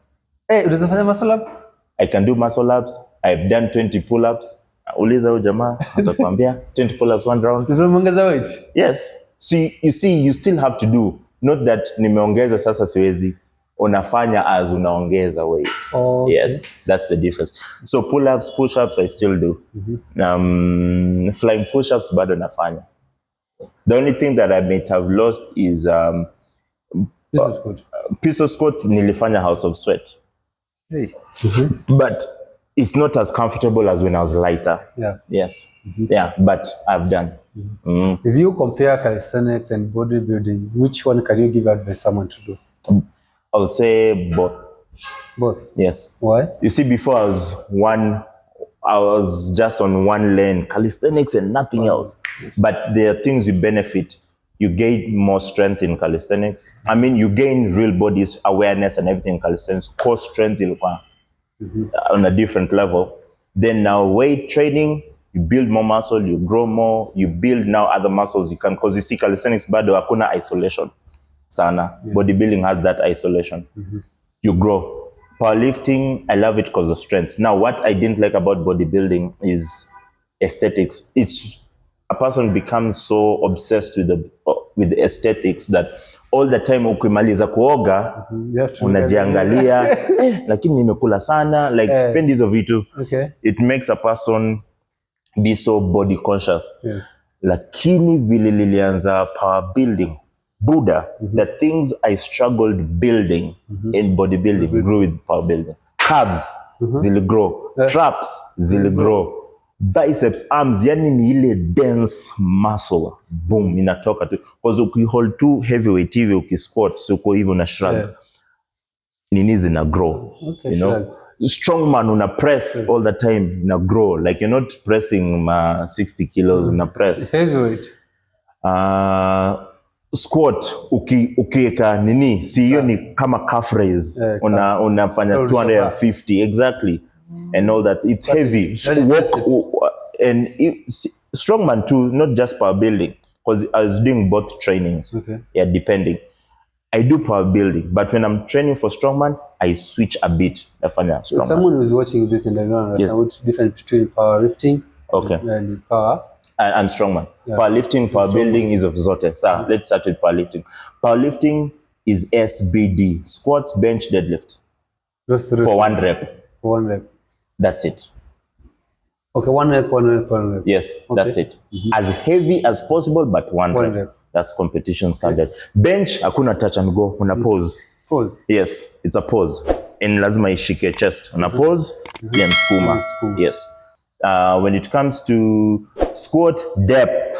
Hey, unafanya muscle ups? I can do muscle ups. I've done 20 pull-ups. Uliza huyu jamaa atakwambia 20 pull-ups 1 round. Umeongeza weight? Yes. See, you still have to do. Not that nimeongeza sasa siwezi. Unafanya as unaongeza weight. Okay. Yes, that's the difference. So pull-ups, push-ups, I still do. Flying push-ups, bado nafanya. The only thing that I might have lost is pistol squats nilifanya House of Sweat. Hey. But it's not as comfortable as when I was lighter. Yeah. Yes. Yeah, but I've done. If you compare calisthenics and bodybuilding, which one can you give advice someone to do? I'll say both. Both? Yes. Why? You see, before I was just on one lane, calisthenics and nothing else. But there are things you benefit. You gain more strength in calisthenics. I mean, you gain real bodies awareness and everything in calisthenics. Core strength on a different level. Then now weight training, you build more muscle, you grow more, you build now other muscles you can, because you see calisthenics bado hakuna isolation. Sana. Yes. Bodybuilding has that isolation. You grow. Powerlifting, I love it because of strength. Now, what I didn't like about bodybuilding is aesthetics. It's a person becomes so obsessed with the aesthetics that all the time ukimaliza kuoga unajiangalia lakini nimekula sana spend hizo vitu. Okay. It makes a person be so body conscious. Yes. Lakini vile lilianza power building Buddha, the things I struggled building in bodybuilding grew with power building. Calves, zili grow. Traps, zili grow. Biceps, arms, yani ni ile dense muscle. Boom, inatoka tu. Because you hold too heavyweight hivi ukisquat, so uko hivi una shrug. Yeah. Nini zina grow. Okay, you know? Strong man una press all the time, ina grow. Like you're not pressing 60 kilos, una press. Heavyweight. squat ukiweka nini, si hiyo ni kama calf raise, unafanya 250 exactly, and all that. It's heavy. And strongman too, not just power building, because I was doing both trainings. Yeah, depending. I do power building, but when I'm training for strongman, I switch a bit. So someone who's watching this and I don't understand what's the difference between powerlifting and power and strongman. Powerlifting, power building is of zote. So let's start with powerlifting. Powerlifting is SBD, squat, bench, deadlift. For 1 rep. For 1 rep. That's it. Okay, 1 rep, 1 rep, 1 rep. Yes, that's it. As heavy as possible, but 1 rep. That's competition standard. Bench, hakuna touch and go. Una pause. Pause. Yes, it's a pause. And lazima ishike chest. Una pause, then skuma. Yes. When it comes to squat, depth.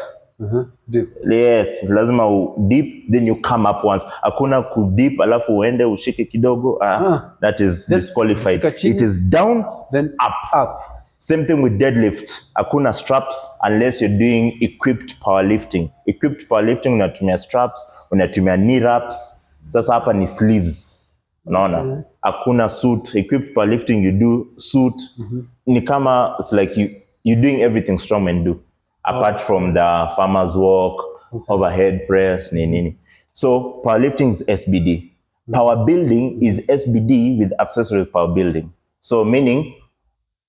Deep. Yes, lazima deep, then you come up once. Hakuna ku deep alafu uende ushike kidogo. That is disqualified. It is down, then up. Same thing with deadlift. Hakuna straps unless you're doing equipped powerlifting. Equipped powerlifting unatumia straps, unatumia knee wraps. Sasa hapa ni sleeves. Unaona? Hakuna suit. Equipped powerlifting you do suit. Ni kama it's like you're doing everything strongmen do. Apart from the farmer's walk, overhead press, nini. So powerlifting is SBD. Power building is SBD with accessory power building. So meaning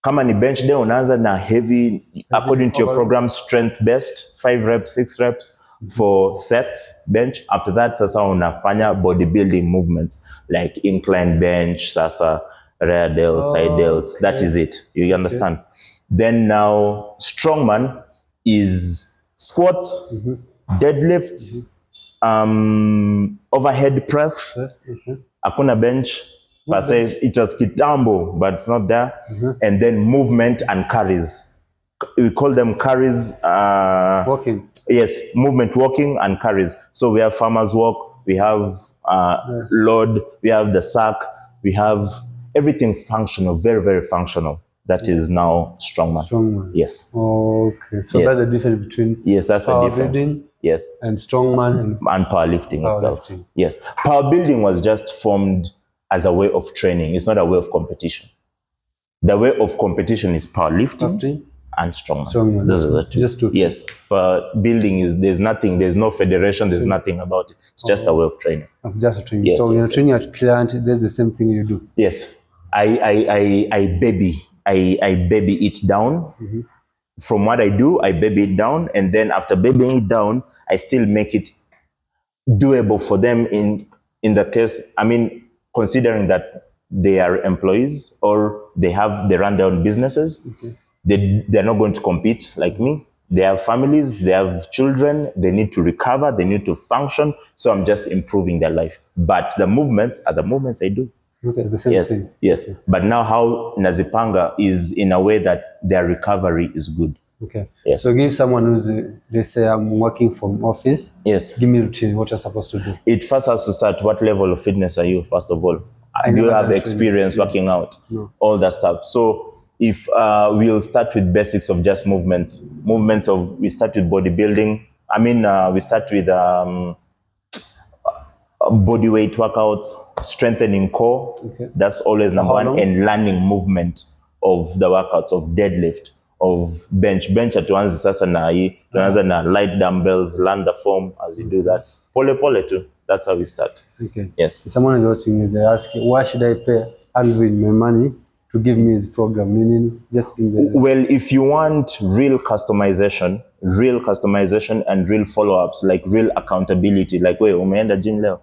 kama ni bench day unaanza na heavy according to your program, strength best, 5 reps, 6 reps for sets bench. After that sasa unafanya bodybuilding movements like incline bench, sasa rear delts, side delts. That is it. You understand? Then now strongman is squats, deadlifts, overhead press. Hakuna bench. Per se, it was kitambo, but it's not there. And then movement and carries. We call them carries. Walking. Yes, movement, walking and carries. So we have farmer's walk, we have load, we have the sack, we have everything functional, very, very functional. That is now strongman. Yes. Okay. So that's the difference between that's the difference. Yes. And strongman and powerlifting itself. Yes. Power building was just formed as a way of training. It's not a way of competition. The way of competition is powerlifting and strongman. Those are the two. Just two. Yes. But building is, there's no federation, there's nothing about it. It's just a way of training. Just a training. Yes, so when you're training a client, that's the same thing you do. Yes. I baby it down. From what I do, I baby it down, and then after babying it down, I still make it doable for them in the case, I mean, considering that they are employees or they run their own businesses. They're not going to compete like me. They have families, they have children, they need to recover, they need to function. So I'm just improving their life. But the movements are the movements I do. Okay, the same thing. Yes. But now how Nazipanga is in a way that their recovery is good. Okay. Yes. So give someone who's, they say I'm working from office. Yes. Give me routine, what you're supposed to do. It first has to start, what level of fitness are you, first of all? Do you have experience working out? No. All that stuff. So if we'll start with basics of just movements of, we start with bodybuilding. I mean, we start with body weight workouts, strengthening core. That's always number one, and learning movement of the workouts, of deadlift, of bench atuanze sasa na hii, tunaanza na light dumbbells, learn the form as you do that. Pole too. That's how we start. Okay. Yes. Someone is watching is asking, why should I pay ALVIN my money to give me his program? Meaning, just in the... Well, if you want real customization and real follow-ups, like real accountability, like wait, umeenda gym leo,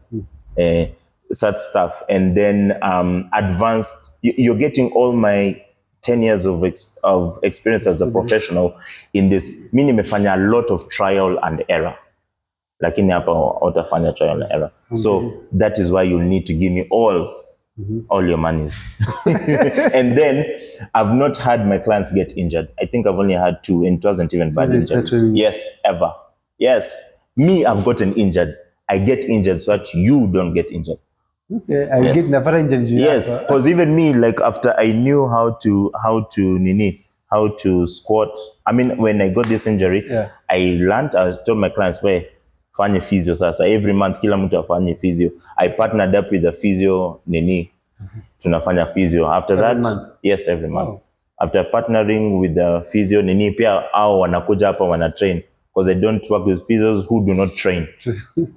such stuff, and then advanced. You're getting all my 10 years of experience as a professional in this. Mimi nimefanya a lot of trial and error. Lakini hapa utafanya trial and error. So that is why you need to give me all your monies. And then I've not had my clients get injured. I think I've only had 2, and it wasn't even bad injuries. Yes, ever. Yes. Me, I've gotten injured. I get injured so that you don't get injured. Okay, I get never injured. Yes, because even me, like after I knew how to squat. I mean, when I got this injury, I told my clients, wait, fanye physio sasa. Every month kila mtu afanye physio. I partnered up with the physio tunafanya physio. After every that, month? Yes, every month. Wow. After partnering with the physio pia au wanakuja hapa wana train, because I don't work with physios who do not train.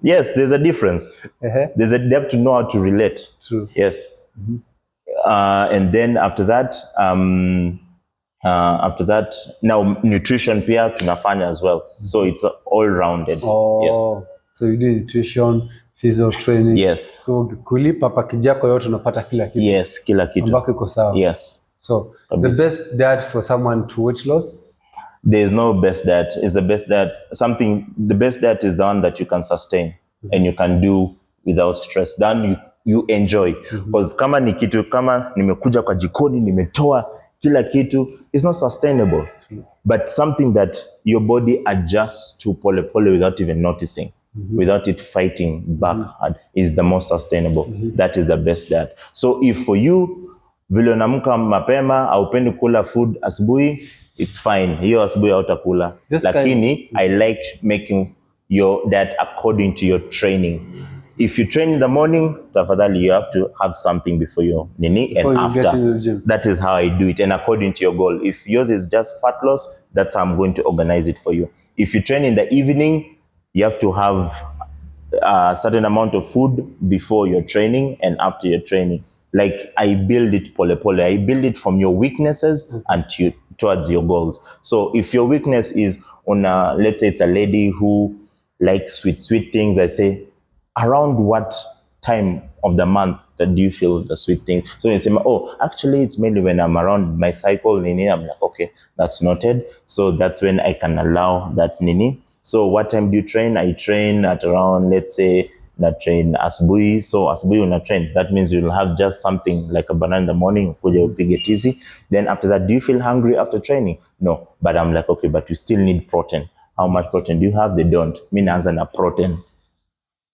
Yes, there's a difference. They have to know how to relate. True. Yes. And then after that now nutrition pia tunafanya as well. So it's all rounded. Yes. So you do nutrition, physio training. Yes. So kulipa package yako yote unapata kila kitu. Yes, kila kitu. Ambako iko sawa. Yes. So the best diet for someone to weight loss? There's no best diet. It's the best diet. The best diet is the one that you can sustain and you can do without stress. Then you enjoy. Because kama ni kitu kama nimekuja kwa jikoni nimetoa kila kitu, it's not sustainable. But something that your body adjusts to pole without even noticing, without it fighting back hard, is the most sustainable. That is the best diet. So if for you, vile unamka mapema haupendi kula food asubuhi, it's fine. Hiyo asubuhi hautakula. Lakini I like making your diet according to your training. If you train in the morning, tafadhali you have to have something before you and after. Get in the gym. That is how I do it, and according to your goal. If yours is just fat loss, that's how I'm going to organize it for you. If you train in the evening, you have to have a certain amount of food before your training and after your training. Like I build it pole. I build it from your weaknesses and towards your goals. So if your weakness is on let's say it's a lady who likes sweet things, I say, around what time of the month that do you feel the sweet things? So you say, oh, actually it's mainly when I'm around my cycle, I'm like, okay, that's noted. So that's when I can allow that So what time do you train? I train at around, let's say, na train asubuhi. So asubuhi una train. That means you'll have just something like a banana in the morning, kuja upige tizi. Then after that, do you feel hungry after training? No. But I'm like, okay, but you still need protein. How much protein do you have? They don't. Mi naanza na protein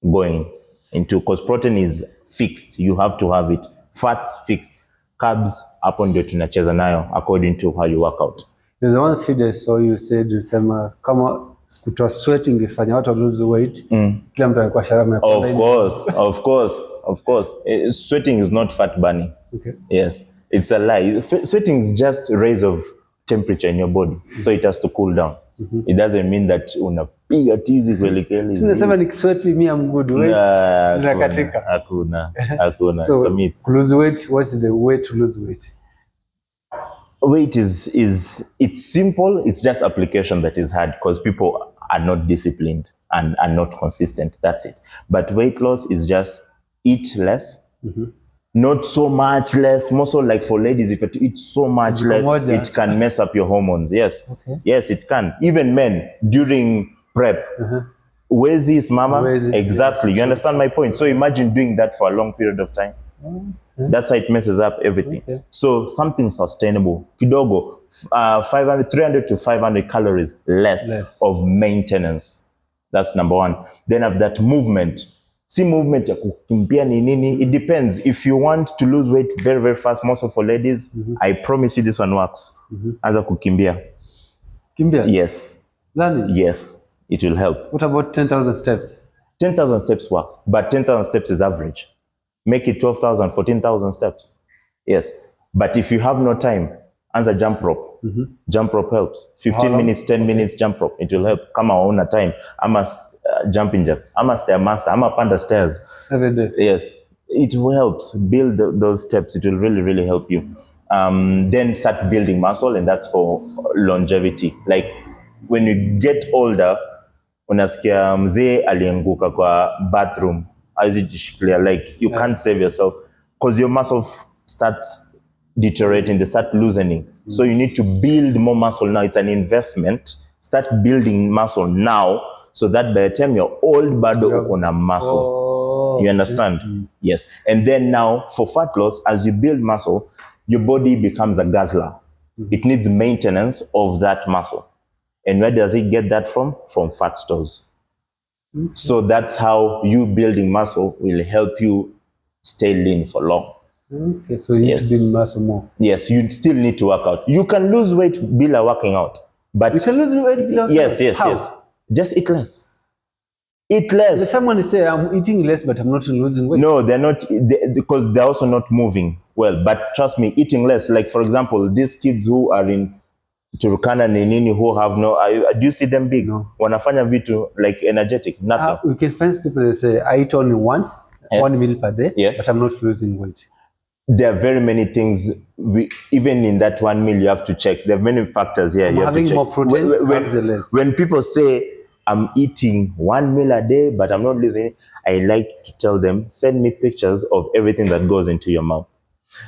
going into, because protein is fixed. You have to have it. Fats fixed. Carbs, hapo ndio tunacheza nayo according to how you work out. There's one feed I saw you said, kama kutoa sweating ifanya watu lose weight. Kila mtu alikuwa sharama ya Of course. Sweating is not fat burning. Okay. Yes, it's a lie. Sweating is just raise of temperature in your body. So it has to cool down. It doesn't mean that unapiga tizi kweli kweli. Sisi nasema nikisweat me I'm good weight. Zinakatika. Hakuna. So lose weight, what's the way to lose weight? Weight is it's simple. It's just application that is hard because people are not disciplined and are not consistent. That's it. But weight loss is just eat less, not so much less. More so like for ladies, if you eat so much less, it can mess up your hormones. Yes, yes, it can. Even men during prep. Where's this, mama? Exactly. You understand my point? So imagine doing that for a long period of time. That's how it messes up everything. So something sustainable. Kidogo, 300 to 500 calories less of maintenance. That's number one. Then of that movement. See movement ya kukimbia ni nini. It depends. If you want to lose weight very, very fast, most of for ladies, I promise you this one works. Anza kukimbia. Kimbia? Yes. Learning? Yes. It will help. What about 10,000 steps? 10,000 steps works, but 10,000 steps is average. Make it 12,000, 14,000 steps. Yes. But if you have no time, answer jump rope. Jump rope helps. 15 minutes, 10 minutes jump rope. It will help. Kama hauna time, ama jumping jack, ama stairmaster, ama panda stairs. Every day. Yes. It will help. Build those steps. It will really, really help you. Then start building muscle, and that's for longevity. Like when you get older, unasikia mzee alianguka kwa bathroom. As it is clear, like you can't save yourself because your muscle starts deteriorating, they start loosening. So you need to build more muscle now. It's an investment. Start building muscle now so that by the time you're old, bado uko na muscle. You understand? Yes. And then now for fat loss, as you build muscle, your body becomes a guzzler. It needs maintenance of that muscle. And where does it get that from? From fat stores. So that's how you building muscle will help you stay lean for long. Okay, so you need to build muscle more. Yes, you still need to work out. You can lose weight bila working out. But you can lose weight without yes. Just eat less. Eat less. If someone is saying I'm eating less but I'm not losing weight. No, they're not, because they're also not moving well. But trust me, eating less. Like for example, these kids who are in Turkana Nini who have no, do you see them big? No. Wanafanya vitu like energetic, nothing. We can find people that say I eat only once, Yes. 1 meal per day, Yes. but I'm not losing weight. There are very many things, even in that 1 meal, you have to check. There are many factors here. You have to Having check. more protein, When people say, I'm eating 1 meal a day, but I'm not losing it, I like to tell them, send me pictures of everything that goes into your mouth.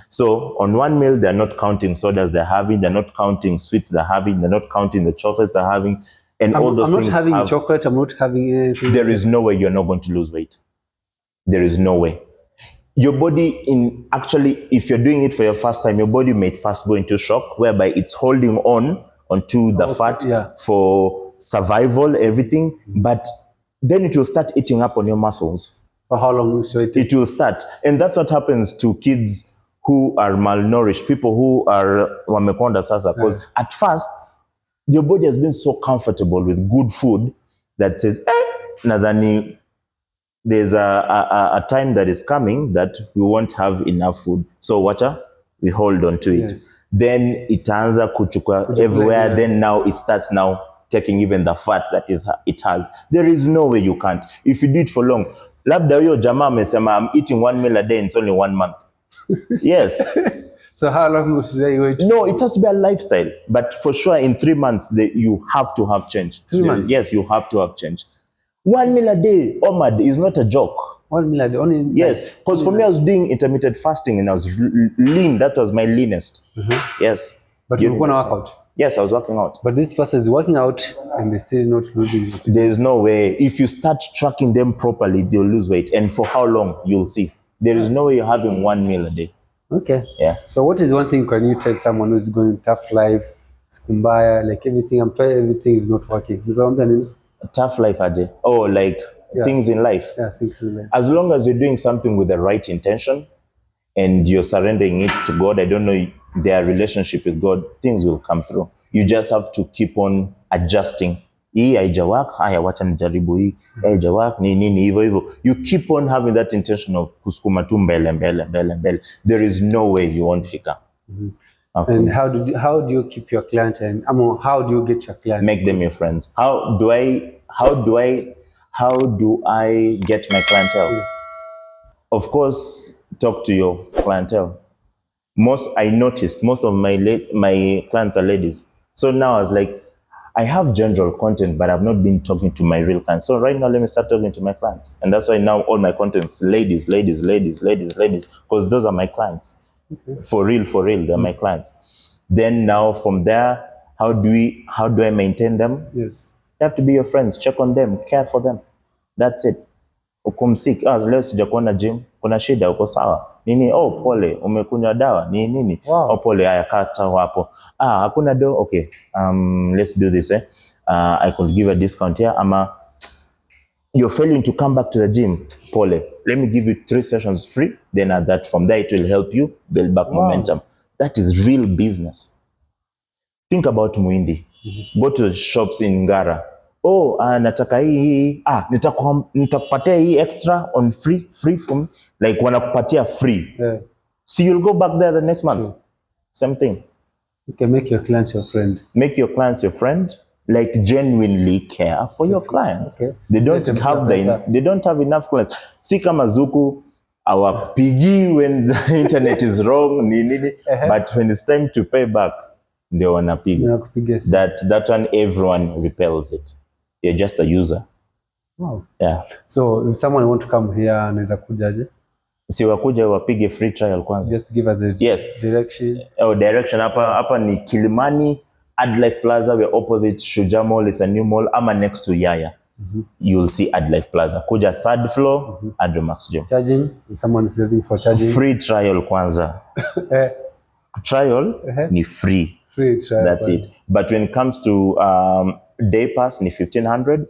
So on 1 meal, they're not counting sodas they're having, they're not counting sweets they're having, they're not counting the chocolates they're having, and all those things. I'm not having chocolate, I'm not having anything. There is no way you're not going to lose weight. There is no way. Your body, if you're doing it for your first time, your body may first go into shock, whereby it's holding onto the fat for survival, everything, but then it will start eating up on your muscles. For how long so it will start? And that's what happens to kids who are malnourished, people who are wamekonda sasa, because at first, your body has been so comfortable with good food that says, nadhani there's a time that is coming that we won't have enough food. So we hold on to it. Yes. Then it itaanza kuchukua everywhere. Yeah. Then now it starts now taking even the fat that it has. There is no way you can't. If you do it for long, labda huyo jamaa amesema I'm eating 1 meal a day and it's only 1 month. Yes. So how long would they wait? No, it has to be a lifestyle. But for sure in 3 months, you have to have change. 3 months? Yes, you have to have change. 1 meal a day, Omad, is not a joke. 1 meal a day, only. Yes, because for me, I was doing intermittent fasting and I was lean. That was my leanest. Mm-hmm. Yes. But you want to work out? Yes, I was working out. But this person is working out and they still not losing weight. There is no way. If you start tracking them properly, they'll lose weight. And for how long, you'll see. There is no way you're having 1 meal a day. Okay. Yeah. So what is one thing can you tell someone who's going tough life, skumbaya, like everything, I'm trying, everything is not working? Tough life, Ajay. Oh, like things in life. Yeah, things in life. As long as you're doing something with the right intention and you're surrendering it to God, I don't know their relationship with God, things will come through. You just have to keep on adjusting. Hii haijawak, haya wacha nijaribu hii. Haijawak, nini hivyo. You keep on having that intention of kusukuma tu mbele. There is no way you won't figure. Mm-hmm. Okay. And how do you keep your client and how do you get your client? Make them your friends. How do I get my clientele? Yes. Of course, talk to your clientele. I noticed most of my clients are ladies. So now I was like, I have general content, but I've not been talking to my real clients. So right now, let me start talking to my clients. And that's why now all my content's ladies, because those are my clients. Okay. For real, they're my clients. Then now from there, how do I maintain them? Yes. You have to be your friends, check on them, care for them. That's it. Ukumsik, leo sijakuona gym, kuna shida, uko sawa? Nini? Oh, pole, umekunywa dawa, nini? Wow. Oh, pole, haya kata wapo. Hakuna do, okay. Let's do this, I could give a discount here. You're failing to come back to the gym, pole. Let me give you 3 sessions free. Then from there, it will help you build back momentum. That is real business. Think about Muindi. Mm-hmm. Go to the shops in Ngara. Oh, nataka hii. Nitakupatia hii extra on free from, like wanakupatia free. Yeah. So you'll go back there the next month. Sure. Same thing. You can make your clients your friend. Make your clients your friend. Like genuinely care for your clients. Okay. They don't have enough clients. Si kama Zuku, awapigi when the internet is wrong, but when it's time to pay back, they wanapiga. That one, everyone repels it. You're just a user. Wow. Yeah. So if someone want to come here, anaweza kujaje? Si wakuja wapige free trial kwanza. Just give us the direction. Oh, direction hapa ni Kilimani, AdLife Plaza, we're opposite Shujaa Mall, it's a new mall. Ama next to Yaya. Mm-hmm. You'll see AdLife Plaza. Kuja 3rd floor, Adremax Gym. Charging? If someone is using for charging? Free trial kwanza. Trial ni free. Free trial. That's it. But when it comes to day pass, ni 1,500.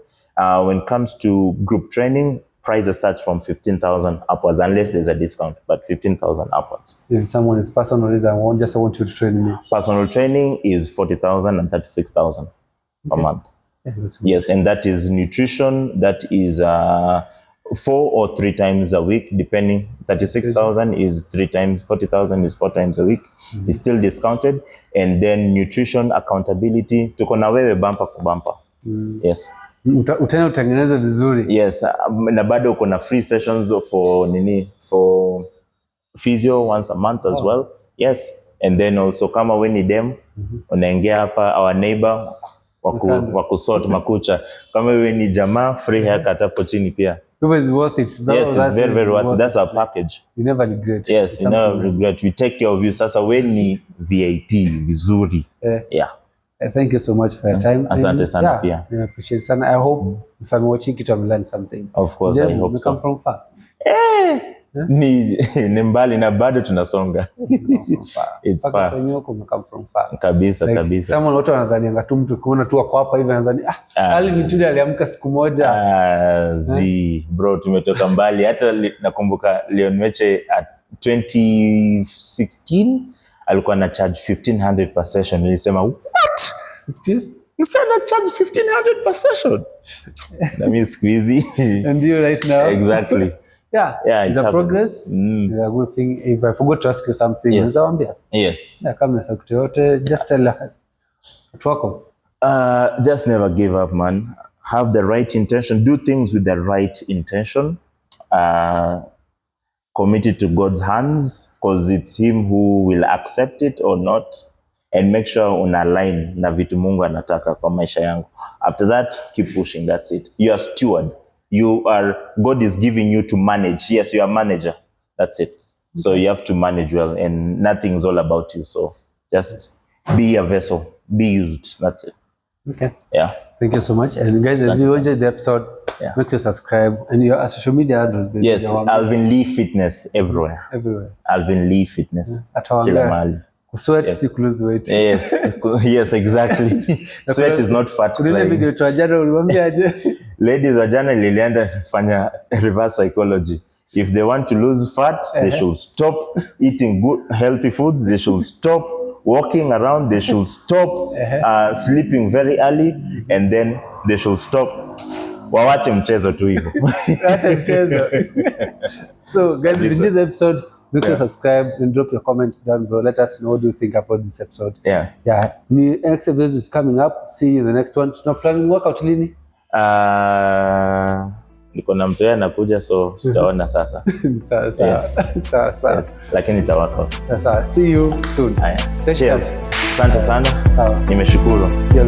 When it comes to group training, prices start from 15,000 upwards, unless there's a discount, but 15,000 upwards. If someone is personal, I want you to train me. Personal training is 40,000 and 36,000 per month. Yes, and that is nutrition. That is 4 or 3 times a week, depending. 36,000 is 3 times, 40,000 is 4 times a week. It's still discounted. And then nutrition accountability. Tuko na wewe bumper ku bumper. Yes. Utena utengenezwe vizuri. Yes, na bado uko na free sessions for physio once a month as well. Yes, and then also kama we ni dem unaingia hapa, our neighbor wakusort makucha. Kama we ni jamaa, free haircut hapo chini pia. It is worth it. Yes, it's very very worth it. That's our package. You never regret. Yes, you never regret. We take care of you. Sasa we ni VIP vizuri. Yeah. Thank you so much for your time. Asante sana pia. I appreciate sana. I hope if I'm watching it, I've learned something. Of course, I hope so. You come from far? Ni mbali na bado tunasonga. It's far. Come from far. Kabisa, kabisa. Someone wote wanadhani tu mtu kuona tu kwa hapa hivi anadhani ALVIN tu aliamka siku moja. Bro, tumetoka mbali. Hata nakumbuka Leon Meche at 2016 alikuwa na charge 1500 per session. Nilisema what? 15? Sana charge 1500 per session. That means squeezy. And you right now? Exactly. Yeah, it's a progress. It's a good thing. If I forgot to ask you something, yes. Yes. Yeah, come na yote. Just tell welcome. Just never give up, man. Have the right intention. Do things with the right intention. Commit it to God's hands, because it's Him who will accept it or not. And make sure una-align na vitu Mungu anataka kwa maisha yangu. After that, keep pushing. That's it. You are steward. God is giving you to manage. Yes, you are a manager. That's it. So you have to manage well, and nothing's all about you. So just be a vessel, be used. That's it. Okay. Yeah. Thank you so much. And guys, if you enjoyed the episode, make sure to subscribe. And your social media address. Yes, ALVIN Lee Fitness everywhere. ALVIN Lee Fitness. Kila mahali. Sweat is to lose weight. Yes, yes, exactly. Sweat is not fat. Ladies wa jana lilienda fanya reverse psychology. If they want to lose fat, they should stop eating good, healthy foods. They should stop walking around. They should stop sleeping very early, and then they should stop. Wawache mchezo tu hivyo. So guys, if you enjoyed the episode, make sure to subscribe and drop your comment down below. Let us know what you think about this episode. Yeah. Next episode is coming up. See you in the next one. Tuna planning workout lini? Niko na mtu anakuja, so tutaona sasa. Sawa. Yes. Lakini ita workout. See you soon. Cheers. Asante sana. Sawa. Nimeshukuru. Yeah,